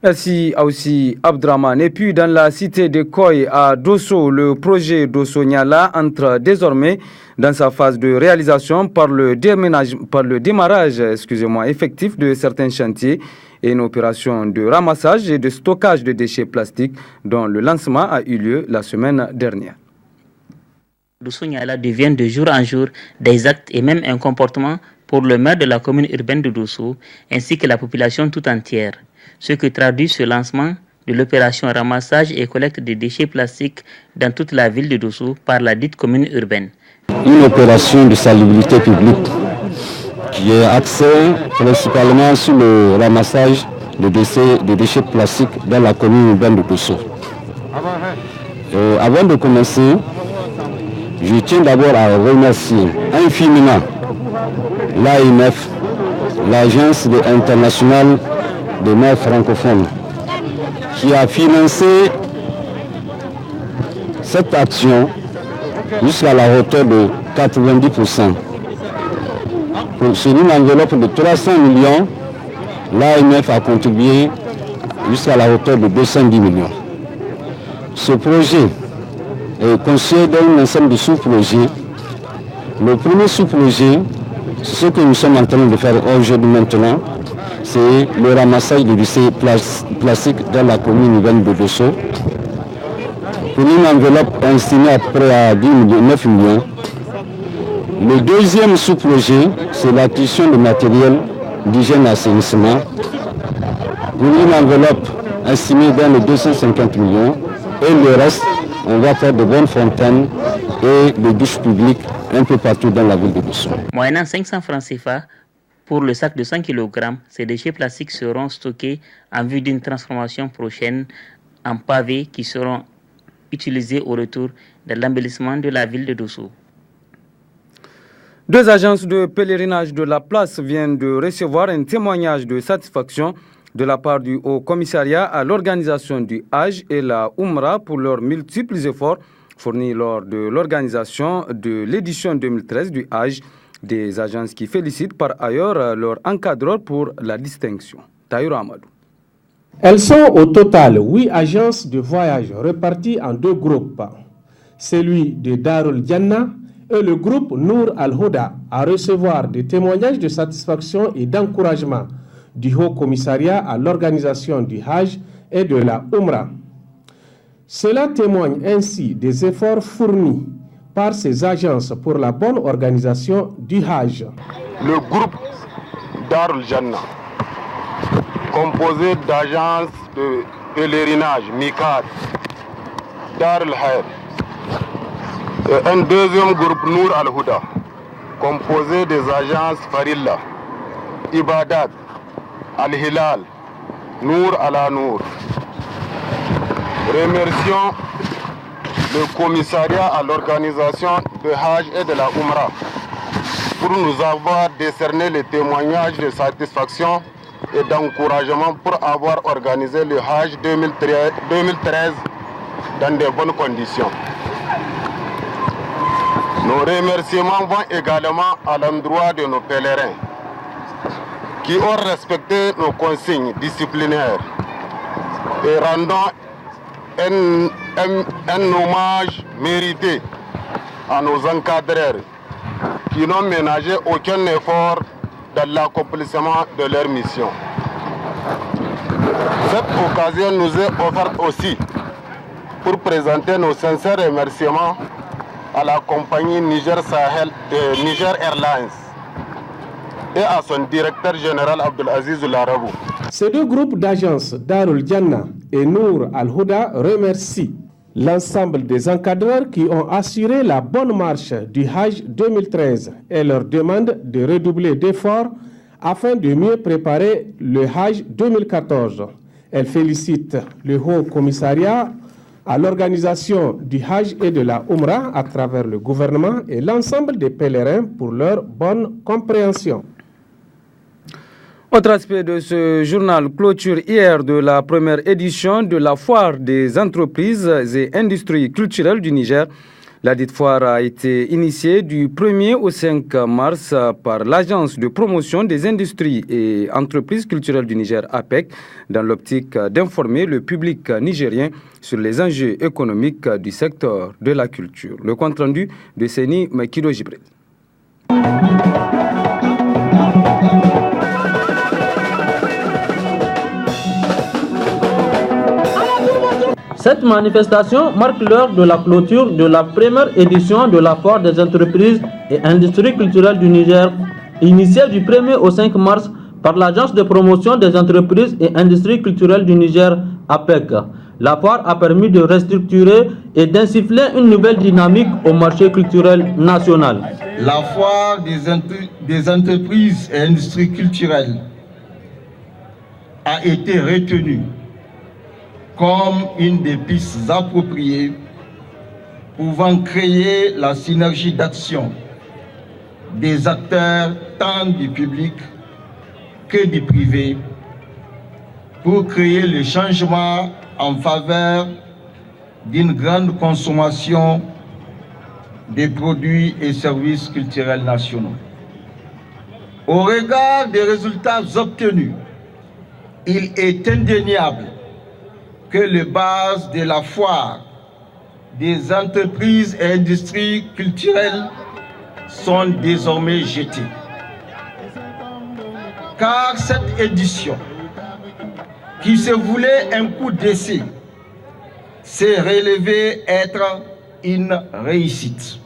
Merci aussi Abdraman. Et puis dans la cité de Koy à Dosso, le projet Dosso Niala entre désormais dans sa phase de réalisation par le démarrage effectif de certains chantiers et une opération de ramassage et de stockage de déchets plastiques dont le lancement a eu lieu la semaine dernière. Dosso Niala devient de jour en jour des actes et même un comportement pour le maire de la commune urbaine de Dosso ainsi que la population tout entière, ce que traduit ce lancement de l'opération ramassage et collecte des déchets plastiques dans toute la ville de Dosso par la dite commune urbaine. Une opération de salubrité publique qui est axée principalement sur le ramassage de déchets plastiques dans la commune urbaine de Dosso. Avant de commencer, je tiens d'abord à remercier infiniment l'AMF, l'Agence internationale des maires francophones, qui a financé cette action jusqu'à la hauteur de 90%. Sur une enveloppe de 300 millions, l'AMF a contribué jusqu'à la hauteur de 210 millions. Ce projet est constitué d'un ensemble de sous-projets. Le premier sous-projet, c'est ce que nous sommes en train de faire aujourd'hui maintenant, c'est le ramassage de déchets plastiques dans la commune urbaine de Dosso. Pour une enveloppe estimée à peu près à 9 millions. Le deuxième sous-projet, c'est l'acquisition de matériel d'hygiène et assainissement. Pour une enveloppe estimée dans les 250 millions. Et le reste, on va faire de bonnes fontaines et de douches publiques un peu partout dans la ville de Dosso. Moyennant 500 francs CFA, pour le sac de 100 kg, ces déchets plastiques seront stockés en vue d'une transformation prochaine en pavés qui seront utilisés au retour de l'embellissement de la ville de Dosso. Deux agences de pèlerinage de la place viennent de recevoir un témoignage de satisfaction de la part du Haut Commissariat à l'organisation du Hajj et la Umrah pour leurs multiples efforts fournis lors de l'organisation de l'édition 2013 du Hajj, des agences qui félicitent par ailleurs leur encadreur pour la distinction. Taïro Amadou. Elles sont au total 8 agences de voyage réparties en 2 groupes. Celui de Darul Jannah et le groupe Nour Al-Huda à recevoir des témoignages de satisfaction et d'encouragement du Haut Commissariat à l'organisation du Hajj et de la Umrah. Cela témoigne ainsi des efforts fournis par ces agences pour la bonne organisation du Hajj. Le groupe Darul Jannah, composé d'agences de pèlerinage Mikat, Darul Hayr, et un deuxième groupe Nour Al-Huda, composé des agences Farilla, Ibadat, Al-Hilal, Nour Al-Nour. Remercions le commissariat à l'organisation de Hajj et de la Umrah pour nous avoir décerné les témoignages de satisfaction et d'encouragement pour avoir organisé le Hajj 2013 dans de bonnes conditions. Nos remerciements vont également à l'endroit de nos pèlerins qui ont respecté nos consignes disciplinaires et rendant un hommage mérité à nos encadreurs qui n'ont ménagé aucun effort dans l'accomplissement de leur mission. Cette occasion nous est offerte aussi pour présenter nos sincères remerciements à la compagnie Niger Sahel de Niger Airlines et à son directeur général Abdelaziz Larabou. Ces 2 groupes d'agences, Darul Jannah et Nour Al-Huda, remercient l'ensemble des encadreurs qui ont assuré la bonne marche du Hajj 2013 et leur demandent de redoubler d'efforts afin de mieux préparer le Hajj 2014. Elles félicitent le Haut Commissariat à l'organisation du Hajj et de la Umrah à travers le gouvernement et l'ensemble des pèlerins pour leur bonne compréhension. Autre aspect de ce journal, clôture hier de la première édition de la foire des entreprises et industries culturelles du Niger. La dite foire a été initiée du 1er au 5 mars par l'Agence de promotion des industries et entreprises culturelles du Niger, APEC, dans l'optique d'informer le public nigérien sur les enjeux économiques du secteur de la culture. Le compte-rendu de Seni Makido Jibril. Cette manifestation marque l'heure de la clôture de la première édition de la foire des entreprises et industries culturelles du Niger, initiée du 1er au 5 mars par l'Agence de promotion des entreprises et industries culturelles du Niger, APEC. La foire a permis de restructurer et d'insuffler une nouvelle dynamique au marché culturel national. La foire des entreprises et industries culturelles a été retenue comme une des pistes appropriées pouvant créer la synergie d'action des acteurs tant du public que du privé pour créer le changement en faveur d'une grande consommation des produits et services culturels nationaux. Au regard des résultats obtenus, il est indéniable que les bases de la foire des entreprises et industries culturelles sont désormais jetées. Car cette édition, qui se voulait un coup d'essai, s'est révélée être une réussite.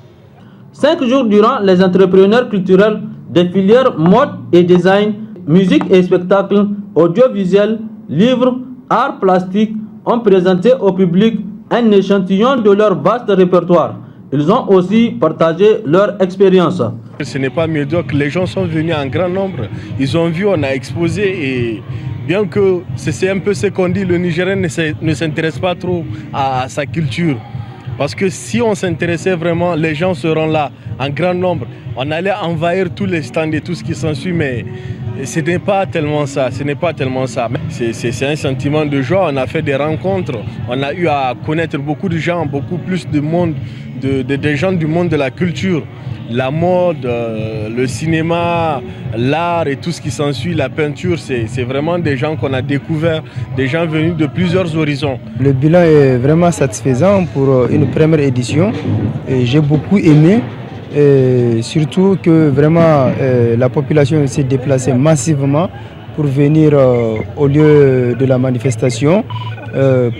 5 jours durant, les entrepreneurs culturels des filières mode et design, musique et spectacle, audiovisuel, livres, arts plastiques ont présenté au public un échantillon de leur vaste répertoire. Ils ont aussi partagé leur expérience. Ce n'est pas médiocre, les gens sont venus en grand nombre. Ils ont vu, on a exposé et bien que c'est un peu ce qu'on dit, le Nigérien ne s'intéresse pas trop à sa culture. Parce que si on s'intéressait vraiment, les gens seront là en grand nombre. On allait envahir tous les stands et tout ce qui s'ensuit, mais ce n'est pas tellement ça. C'est un sentiment de joie. On a fait des rencontres. On a eu à connaître beaucoup de gens, beaucoup plus de monde, des gens du monde de la culture. La mode, le cinéma, l'art et tout ce qui s'ensuit, la peinture, c'est vraiment des gens qu'on a découverts, des gens venus de plusieurs horizons. Le bilan est vraiment satisfaisant pour une première édition. J'ai beaucoup aimé, surtout que vraiment la population s'est déplacée massivement pour venir au lieu de la manifestation,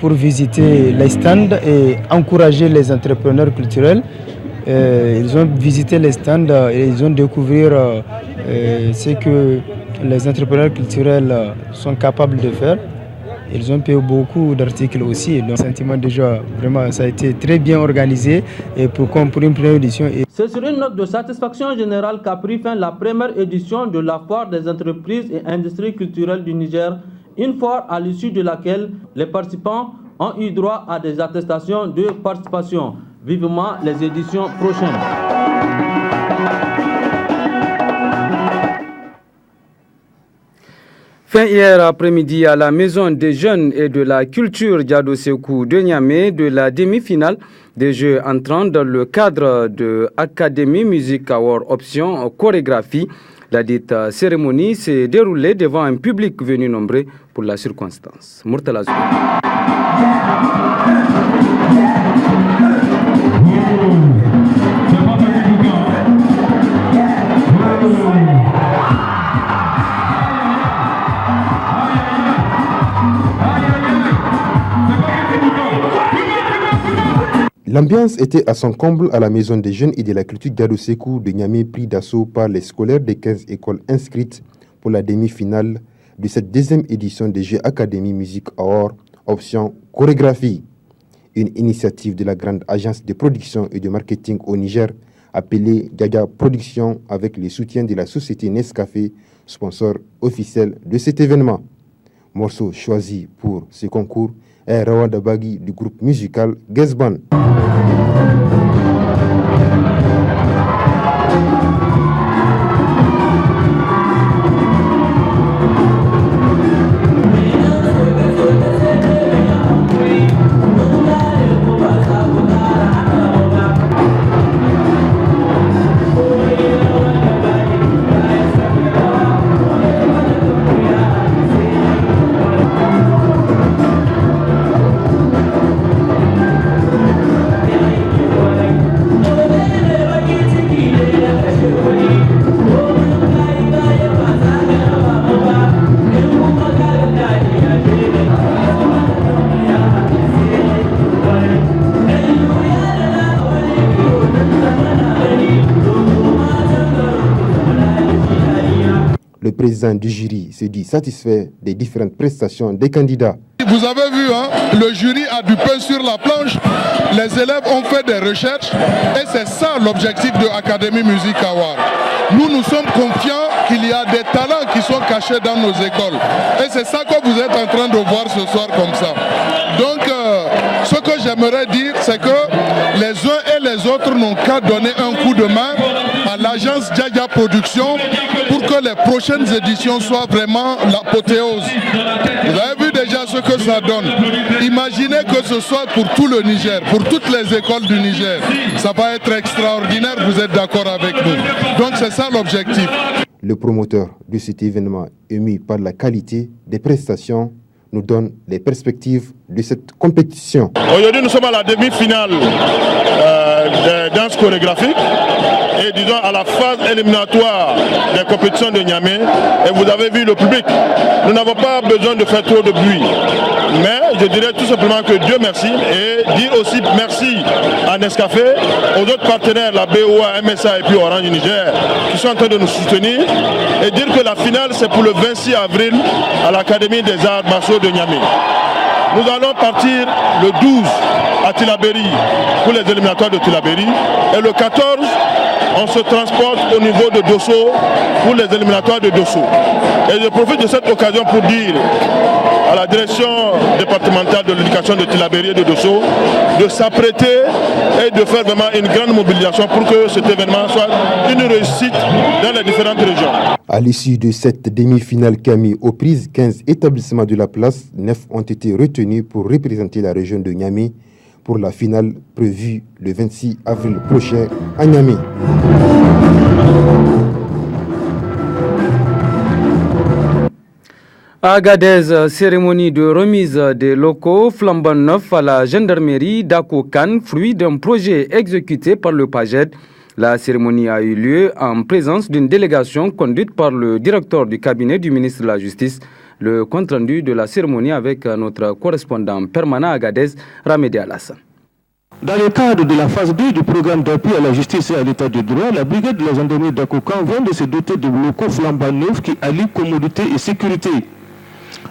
pour visiter les stands et encourager les entrepreneurs culturels. Ils ont visité les stands et ils ont découvert ce que les entrepreneurs culturels sont capables de faire. Ils ont payé beaucoup d'articles aussi. Donc, sentiment de joie, vraiment, ça a été très bien organisé et pour une première édition. C'est sur une note de satisfaction générale qu'a pris fin la première édition de la foire des entreprises et industries culturelles du Niger, une foire à l'issue de laquelle les participants ont eu droit à des attestations de participation. Vivement les éditions prochaines. Fin hier après-midi à la Maison des Jeunes et de la Culture Diado Sékou de Niamey de la demi-finale des Jeux entrant dans le cadre de Academy Music Award Option Chorégraphie. La dite cérémonie s'est déroulée devant un public venu nombreux pour la circonstance. Murtala Zoum. L'ambiance était à son comble à la Maison des Jeunes et de la Culture Diado Sékou de Niamey, pris d'assaut par les scolaires des 15 écoles inscrites pour la demi-finale de cette deuxième édition des Jeux Academy Music Award Option Chorégraphie, une initiative de la grande agence de production et de marketing au Niger appelée Gaga Production avec le soutien de la société Nescafé, sponsor officiel de cet événement. Morceau choisi pour ce concours est Rawanda Bagui du groupe musical Gezban. président du jury se dit satisfait des différentes prestations des candidats. Vous avez vu, le jury a du pain sur la planche, les élèves ont fait des recherches et c'est ça l'objectif de l'Académie Musique Award. Nous sommes confiants qu'il y a des talents qui sont cachés dans nos écoles et c'est ça que vous êtes en train de voir ce soir comme ça. Donc ce que j'aimerais dire, c'est que les uns et les autres n'ont qu'à donner un coup de main à l'agence Djadia Production pour que les prochaines éditions soient vraiment l'apothéose. Vous avez vu déjà ce que ça donne. Imaginez que ce soit pour tout le Niger, pour toutes les écoles du Niger. Ça va être extraordinaire, vous êtes d'accord avec nous. Donc c'est ça l'objectif. Le promoteur de cet événement, ému par la qualité des prestations, nous donne les perspectives de cette compétition. Aujourd'hui, nous sommes à la demi-finale de danse chorégraphique et disons à la phase éliminatoire des compétitions de Niamey. Et vous avez vu le public. Nous n'avons pas besoin de faire trop de bruit. Mais je dirais tout simplement que Dieu merci et dire aussi merci à Nescafé, aux autres partenaires, la BOA, MSA et puis Orange Niger, qui sont en train de nous soutenir et dire que la finale c'est pour le 26 avril à l'Académie des Arts Martiaux de Niamey. Nous allons partir le 12 à Tillabéri pour les éliminatoires de Tillabéri et le 14 on se transporte au niveau de Dosso pour les éliminatoires de Dosso. Et je profite de cette occasion pour dire à la direction départementale de l'éducation de Tillabéri et de Dosso de s'apprêter et de faire vraiment une grande mobilisation pour que cet événement soit une réussite dans les différentes régions. À l'issue de cette demi-finale qui a mis aux prises 15 établissements de la place, 9 ont été retenus pour représenter la région de Niamey pour la finale prévue le 26 avril prochain à Niamey. À Agadez, cérémonie de remise des locaux flambant neufs à la gendarmerie d'Akokan, fruit d'un projet exécuté par le PAGED. La cérémonie a eu lieu en présence d'une délégation conduite par le directeur du cabinet du ministre de la Justice. Le compte-rendu de la cérémonie avec notre correspondant permanent à Agadez, Ramedi Alassane. Dans le cadre de la phase 2 du programme d'appui à la justice et à l'état de droit, la brigade de la gendarmerie d'Akokan vient de se doter de locaux flambant neufs qui allient commodité et sécurité.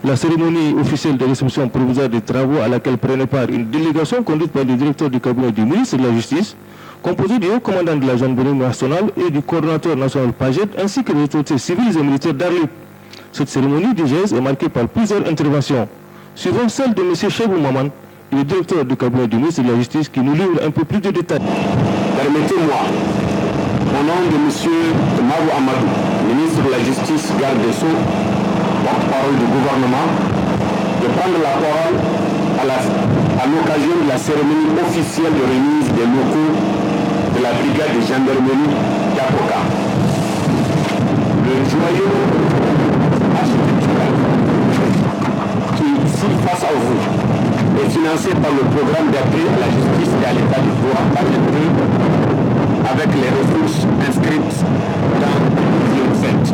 La cérémonie officielle de réception provisoire des travaux à laquelle prenait part une délégation conduite par le directeur du cabinet du ministre de la Justice, composée du haut commandant de la gendarmerie nationale et du coordonnateur national PAGED, ainsi que des autorités civiles et militaires d'Arlit. Cette cérémonie du GES est marquée par plusieurs interventions, suivant celle de M. Chebou Maman, le directeur du cabinet du ministre de la Justice, qui nous livre un peu plus de détails. Permettez-moi, au nom de M. Mabou Amadou, ministre de la Justice, garde des Sceaux, porte-parole du gouvernement, de prendre la parole à l'occasion de la cérémonie officielle de remise des locaux de la brigade de gendarmerie d'Akokan. Le joyau architectural qui est ici face à vous est financé par le programme d'appui à la justice et à l'état du droit avec les ressources inscrites dans le fait.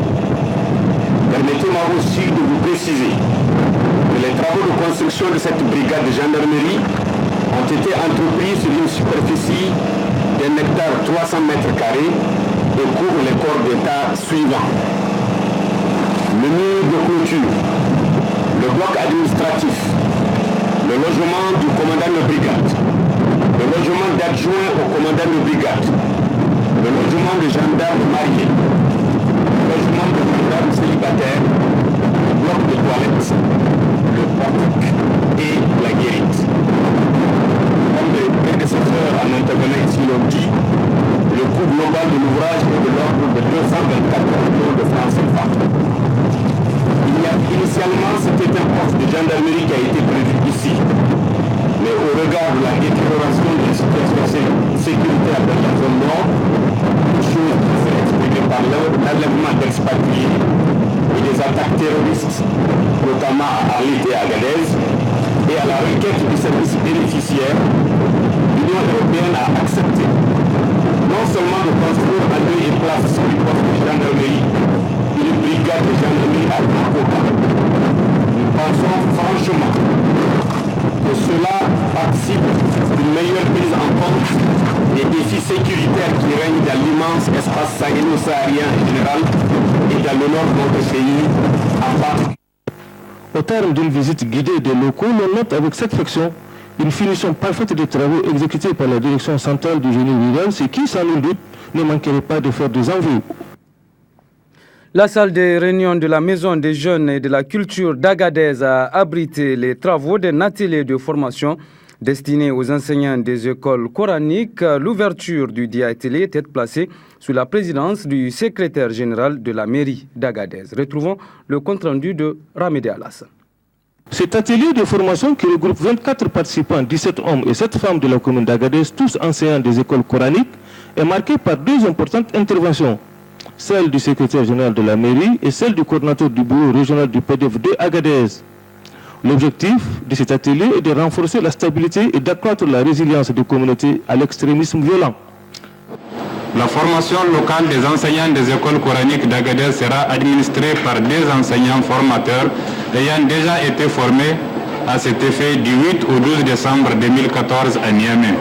Permettez-moi aussi de vous préciser que les travaux de construction de cette brigade de gendarmerie ont été entrepris sur une superficie d'1 hectare 300 mètres carrés et couvrent les corps d'État suivants. Le mur de clôture, le bloc administratif, le logement du commandant de brigade, le logement d'adjoint au commandant de brigade, le logement de gendarmes mariés, le logement de gendarmes célibataires, le bloc de toilettes, le portique et la guérite. Comme les prédécesseurs en intervenant ici l'ont dit, le coût global de l'ouvrage est de l'ordre de 224 millions de francs CFA. Initialement, c'était un poste de gendarmerie qui a été prévu ici. Mais au regard de la détérioration de la situation sécuritaire dans la zone nord, une chose qui s'est exprimée par l'enlèvement d'expatriés et des attaques terroristes, notamment à Arlit et à Agadez, et à la requête du service bénéficiaire, l'Union européenne a accepté non seulement de construire en lieu et place sur le poste de gendarmerie une brigade de gendarmerie à Akokan. Nous pensons franchement que cela participe d'une meilleure prise en compte des défis sécuritaires qui règnent dans l'immense espace sahélo-saharien en général et dans le nord de notre pays en particulier. Au terme d'une visite guidée des locaux, l'on note avec satisfaction une finition parfaite des travaux exécutés par la direction centrale du génie rural, ce qui, sans nul doute, ne manquerait pas de faire des envies. La salle des réunions de la Maison des jeunes et de la culture d'Agadez a abrité les travaux d'un atelier de formation destiné aux enseignants des écoles coraniques. L'ouverture du dit atelier était placée sous la présidence du secrétaire général de la mairie d'Agadez. Retrouvons le compte-rendu de Ramedé Alassane. Cet atelier de formation qui regroupe 24 participants, 17 hommes et 7 femmes de la commune d'Agadez, tous enseignants des écoles coraniques, est marqué par deux importantes interventions. Celle du secrétaire général de la mairie et celle du coordinateur du bureau régional du PDF de Agadez. L'objectif de cet atelier est de renforcer la stabilité et d'accroître la résilience des communautés à l'extrémisme violent. La formation locale des enseignants des écoles coraniques d'Agadez sera administrée par des enseignants formateurs ayant déjà été formés à cet effet du 8 au 12 décembre 2014 à Niamey.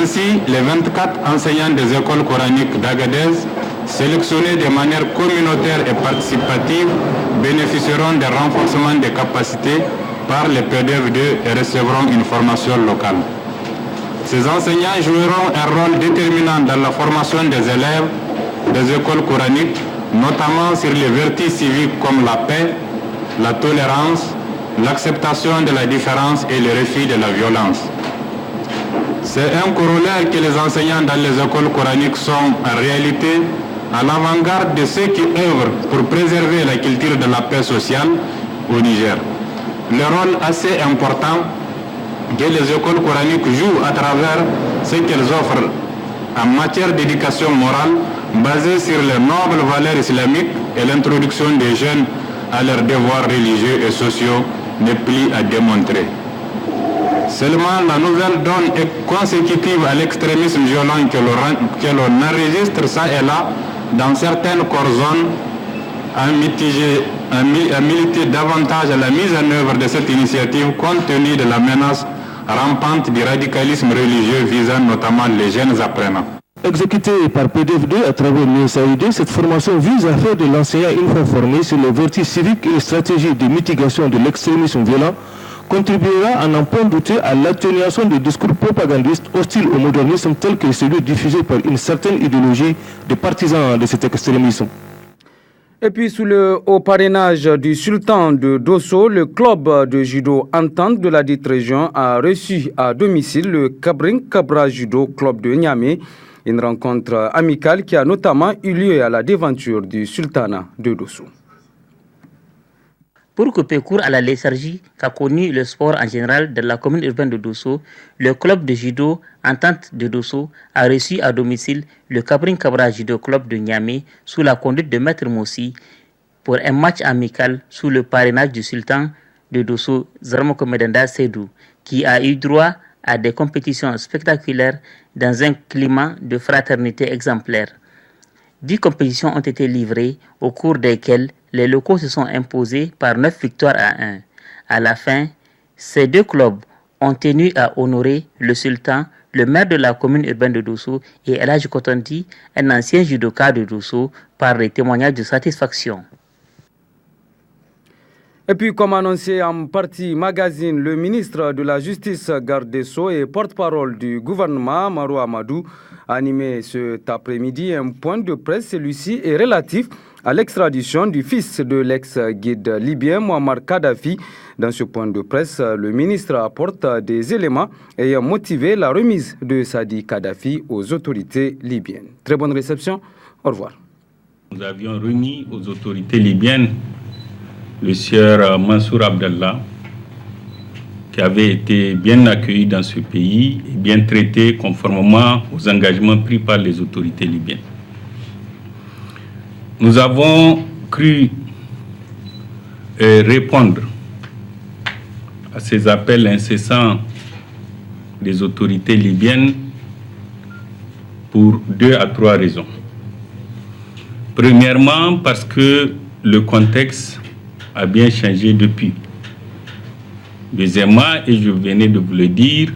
Ainsi, les 24 enseignants des écoles coraniques d'Agadez, sélectionnés de manière communautaire et participative, bénéficieront d'un renforcement des capacités par les PDF2 et recevront une formation locale. Ces enseignants joueront un rôle déterminant dans la formation des élèves des écoles coraniques, notamment sur les vertus civiques comme la paix, la tolérance, l'acceptation de la différence et le refus de la violence. C'est un corollaire que les enseignants dans les écoles coraniques sont en réalité à l'avant-garde de ceux qui œuvrent pour préserver la culture de la paix sociale au Niger. Le rôle assez important que les écoles coraniques jouent à travers ce qu'elles offrent en matière d'éducation morale basée sur les nobles valeurs islamiques et l'introduction des jeunes à leurs devoirs religieux et sociaux n'est plus à démontrer. Seulement, la nouvelle donne est consécutive à l'extrémisme violent que l'on enregistre ça et là dans certaines zones à militer davantage à la mise en œuvre de cette initiative compte tenu de la menace rampante du radicalisme religieux visant notamment les jeunes apprenants. Exécutée par PDF2 à travers l'USAID, cette formation vise à faire de l'enseignant une fois formé sur les vertus civiques et les stratégies de mitigation de l'extrémisme violent, contribuera à n'en point douter à l'atténuation des discours propagandistes hostiles au modernisme tel que celui diffusé par une certaine idéologie des partisans de cet extrémisme. Et puis sous le haut parrainage du sultan de Dosso, le club de judo Entente de la dite région a reçu à domicile le Kabring Kabra Judo Club de Niamey, une rencontre amicale qui a notamment eu lieu à la déventure du sultanat de Dosso. Pour couper court à la léthargie qu'a connu le sport en général de la commune urbaine de Dosso, le club de judo Entente de Dosso a reçu à domicile le Kabring Kabra Judo Club de Niamey sous la conduite de Maître Moussi pour un match amical sous le parrainage du sultan de Dosso, Zarmoko Medenda Seydou, qui a eu droit à des compétitions spectaculaires dans un climat de fraternité exemplaire. 10 compétitions ont été livrées, au cours desquelles les locaux se sont imposés par 9 victoires à 1. À la fin, ces deux clubs ont tenu à honorer le sultan, le maire de la commune urbaine de Dosso, et El Hadji Kotonti, un ancien judoka de Dosso, par des témoignages de satisfaction. Et puis, comme annoncé en partie magazine, le ministre de la Justice, garde des Sceaux et porte-parole du gouvernement, Marou Amadou, a animé cet après-midi un point de presse. Celui-ci est relatif à l'extradition du fils de l'ex-guide libyen Muammar Kadhafi. Dans ce point de presse, le ministre apporte des éléments ayant motivé la remise de Sadi Kadhafi aux autorités libyennes. Très bonne réception. Au revoir. Nous avions remis aux autorités libyennes le sieur Mansour Abdallah, qui avait été bien accueilli dans ce pays et bien traité conformément aux engagements pris par les autorités libyennes. Nous avons cru répondre à ces appels incessants des autorités libyennes pour 2 à 3 raisons. Premièrement, parce que le contexte a bien changé depuis. Deuxièmement, et je venais de vous le dire,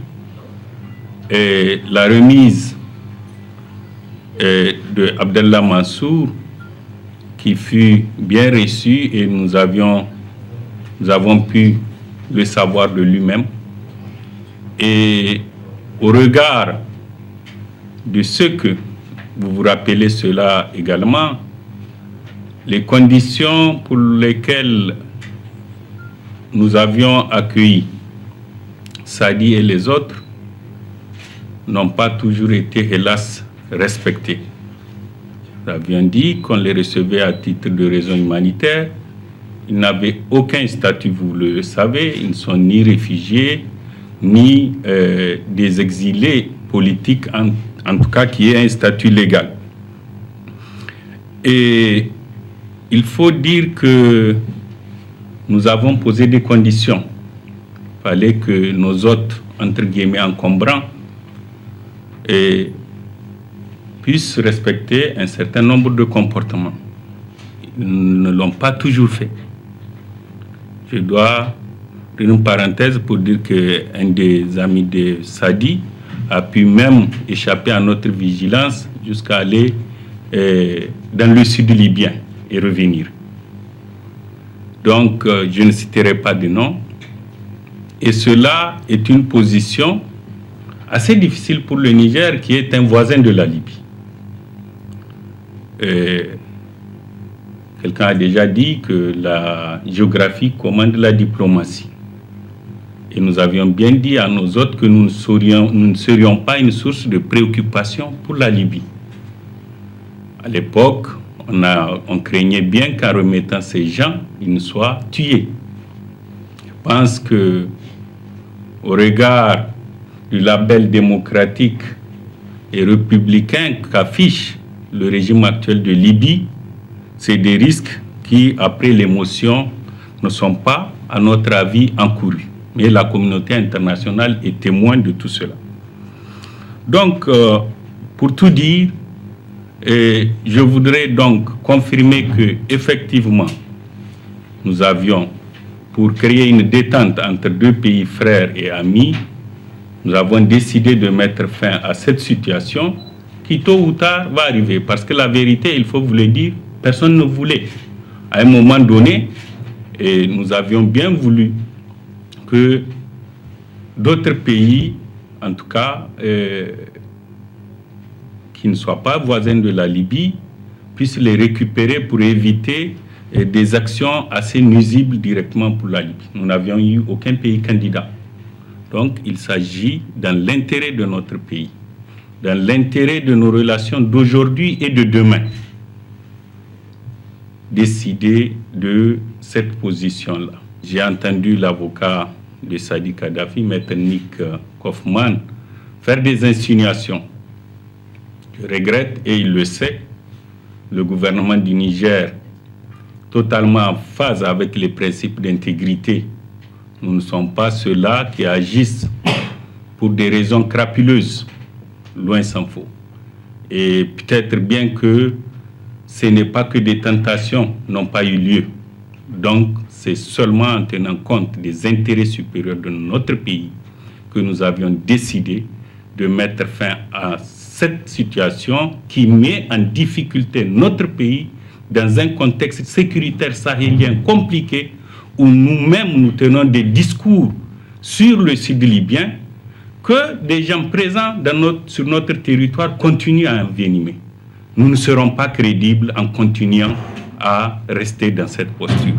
la remise de Abdallah Mansour, qui fut bien reçue, et nous avons pu le savoir de lui-même. Et au regard de ce que vous vous rappelez cela également, les conditions pour lesquelles nous avions accueilli Sadi et les autres n'ont pas toujours été, hélas, respectées. Nous avions dit qu'on les recevait à titre de raison humanitaire. Ils n'avaient aucun statut, vous le savez. Ils ne sont ni réfugiés, ni des exilés politiques, en tout cas qui aient un statut légal. Et il faut dire que nous avons posé des conditions. Il fallait que nos hôtes, entre guillemets, encombrants, puissent respecter un certain nombre de comportements. Ils ne l'ont pas toujours fait. Je dois ouvrir une parenthèse pour dire qu'un des amis de Sadi a pu même échapper à notre vigilance jusqu'à aller dans le sud libyen et revenir. Donc, je ne citerai pas de nom. Et cela est une position assez difficile pour le Niger, qui est un voisin de la Libye. Quelqu'un a déjà dit que la géographie commande la diplomatie. Et nous avions bien dit à nos hôtes que nous ne serions pas une source de préoccupation pour la Libye. À l'époque, on craignait bien qu'en remettant ces gens, ils ne soient tués. Je pense que, au regard du label démocratique et républicain qu'affiche le régime actuel de Libye, c'est des risques qui, après l'émotion, ne sont pas, à notre avis, encourus. Mais la communauté internationale est témoin de tout cela. Donc, pour tout dire, je voudrais donc confirmer que, effectivement, nous avions, pour créer une détente entre deux pays frères et amis, nous avons décidé de mettre fin à cette situation qui, tôt ou tard, va arriver. Parce que la vérité, il faut vous le dire, personne ne voulait. À un moment donné, et nous avions bien voulu que d'autres pays, en tout cas, qui ne soient pas voisins de la Libye, puissent les récupérer pour éviter des actions assez nuisibles directement pour la Libye. Nous n'avions eu aucun pays candidat. Donc, il s'agit, dans l'intérêt de notre pays, dans l'intérêt de nos relations d'aujourd'hui et de demain, décider de cette position-là. J'ai entendu l'avocat de Sadi Kadhafi, Maître Nick Kaufman, faire des insinuations. Je regrette, et il le sait, le gouvernement du Niger, totalement en phase avec les principes d'intégrité. Nous ne sommes pas ceux-là qui agissent pour des raisons crapuleuses, loin s'en faut. Et peut-être bien que ce n'est pas que des tentations n'ont pas eu lieu. Donc, c'est seulement en tenant compte des intérêts supérieurs de notre pays que nous avions décidé de mettre fin à cette situation qui met en difficulté notre pays dans un contexte sécuritaire sahélien compliqué où nous-mêmes nous tenons des discours sur le sud libyen que des gens présents sur notre territoire continuent à envenimer. Nous ne serons pas crédibles en continuant à rester dans cette posture.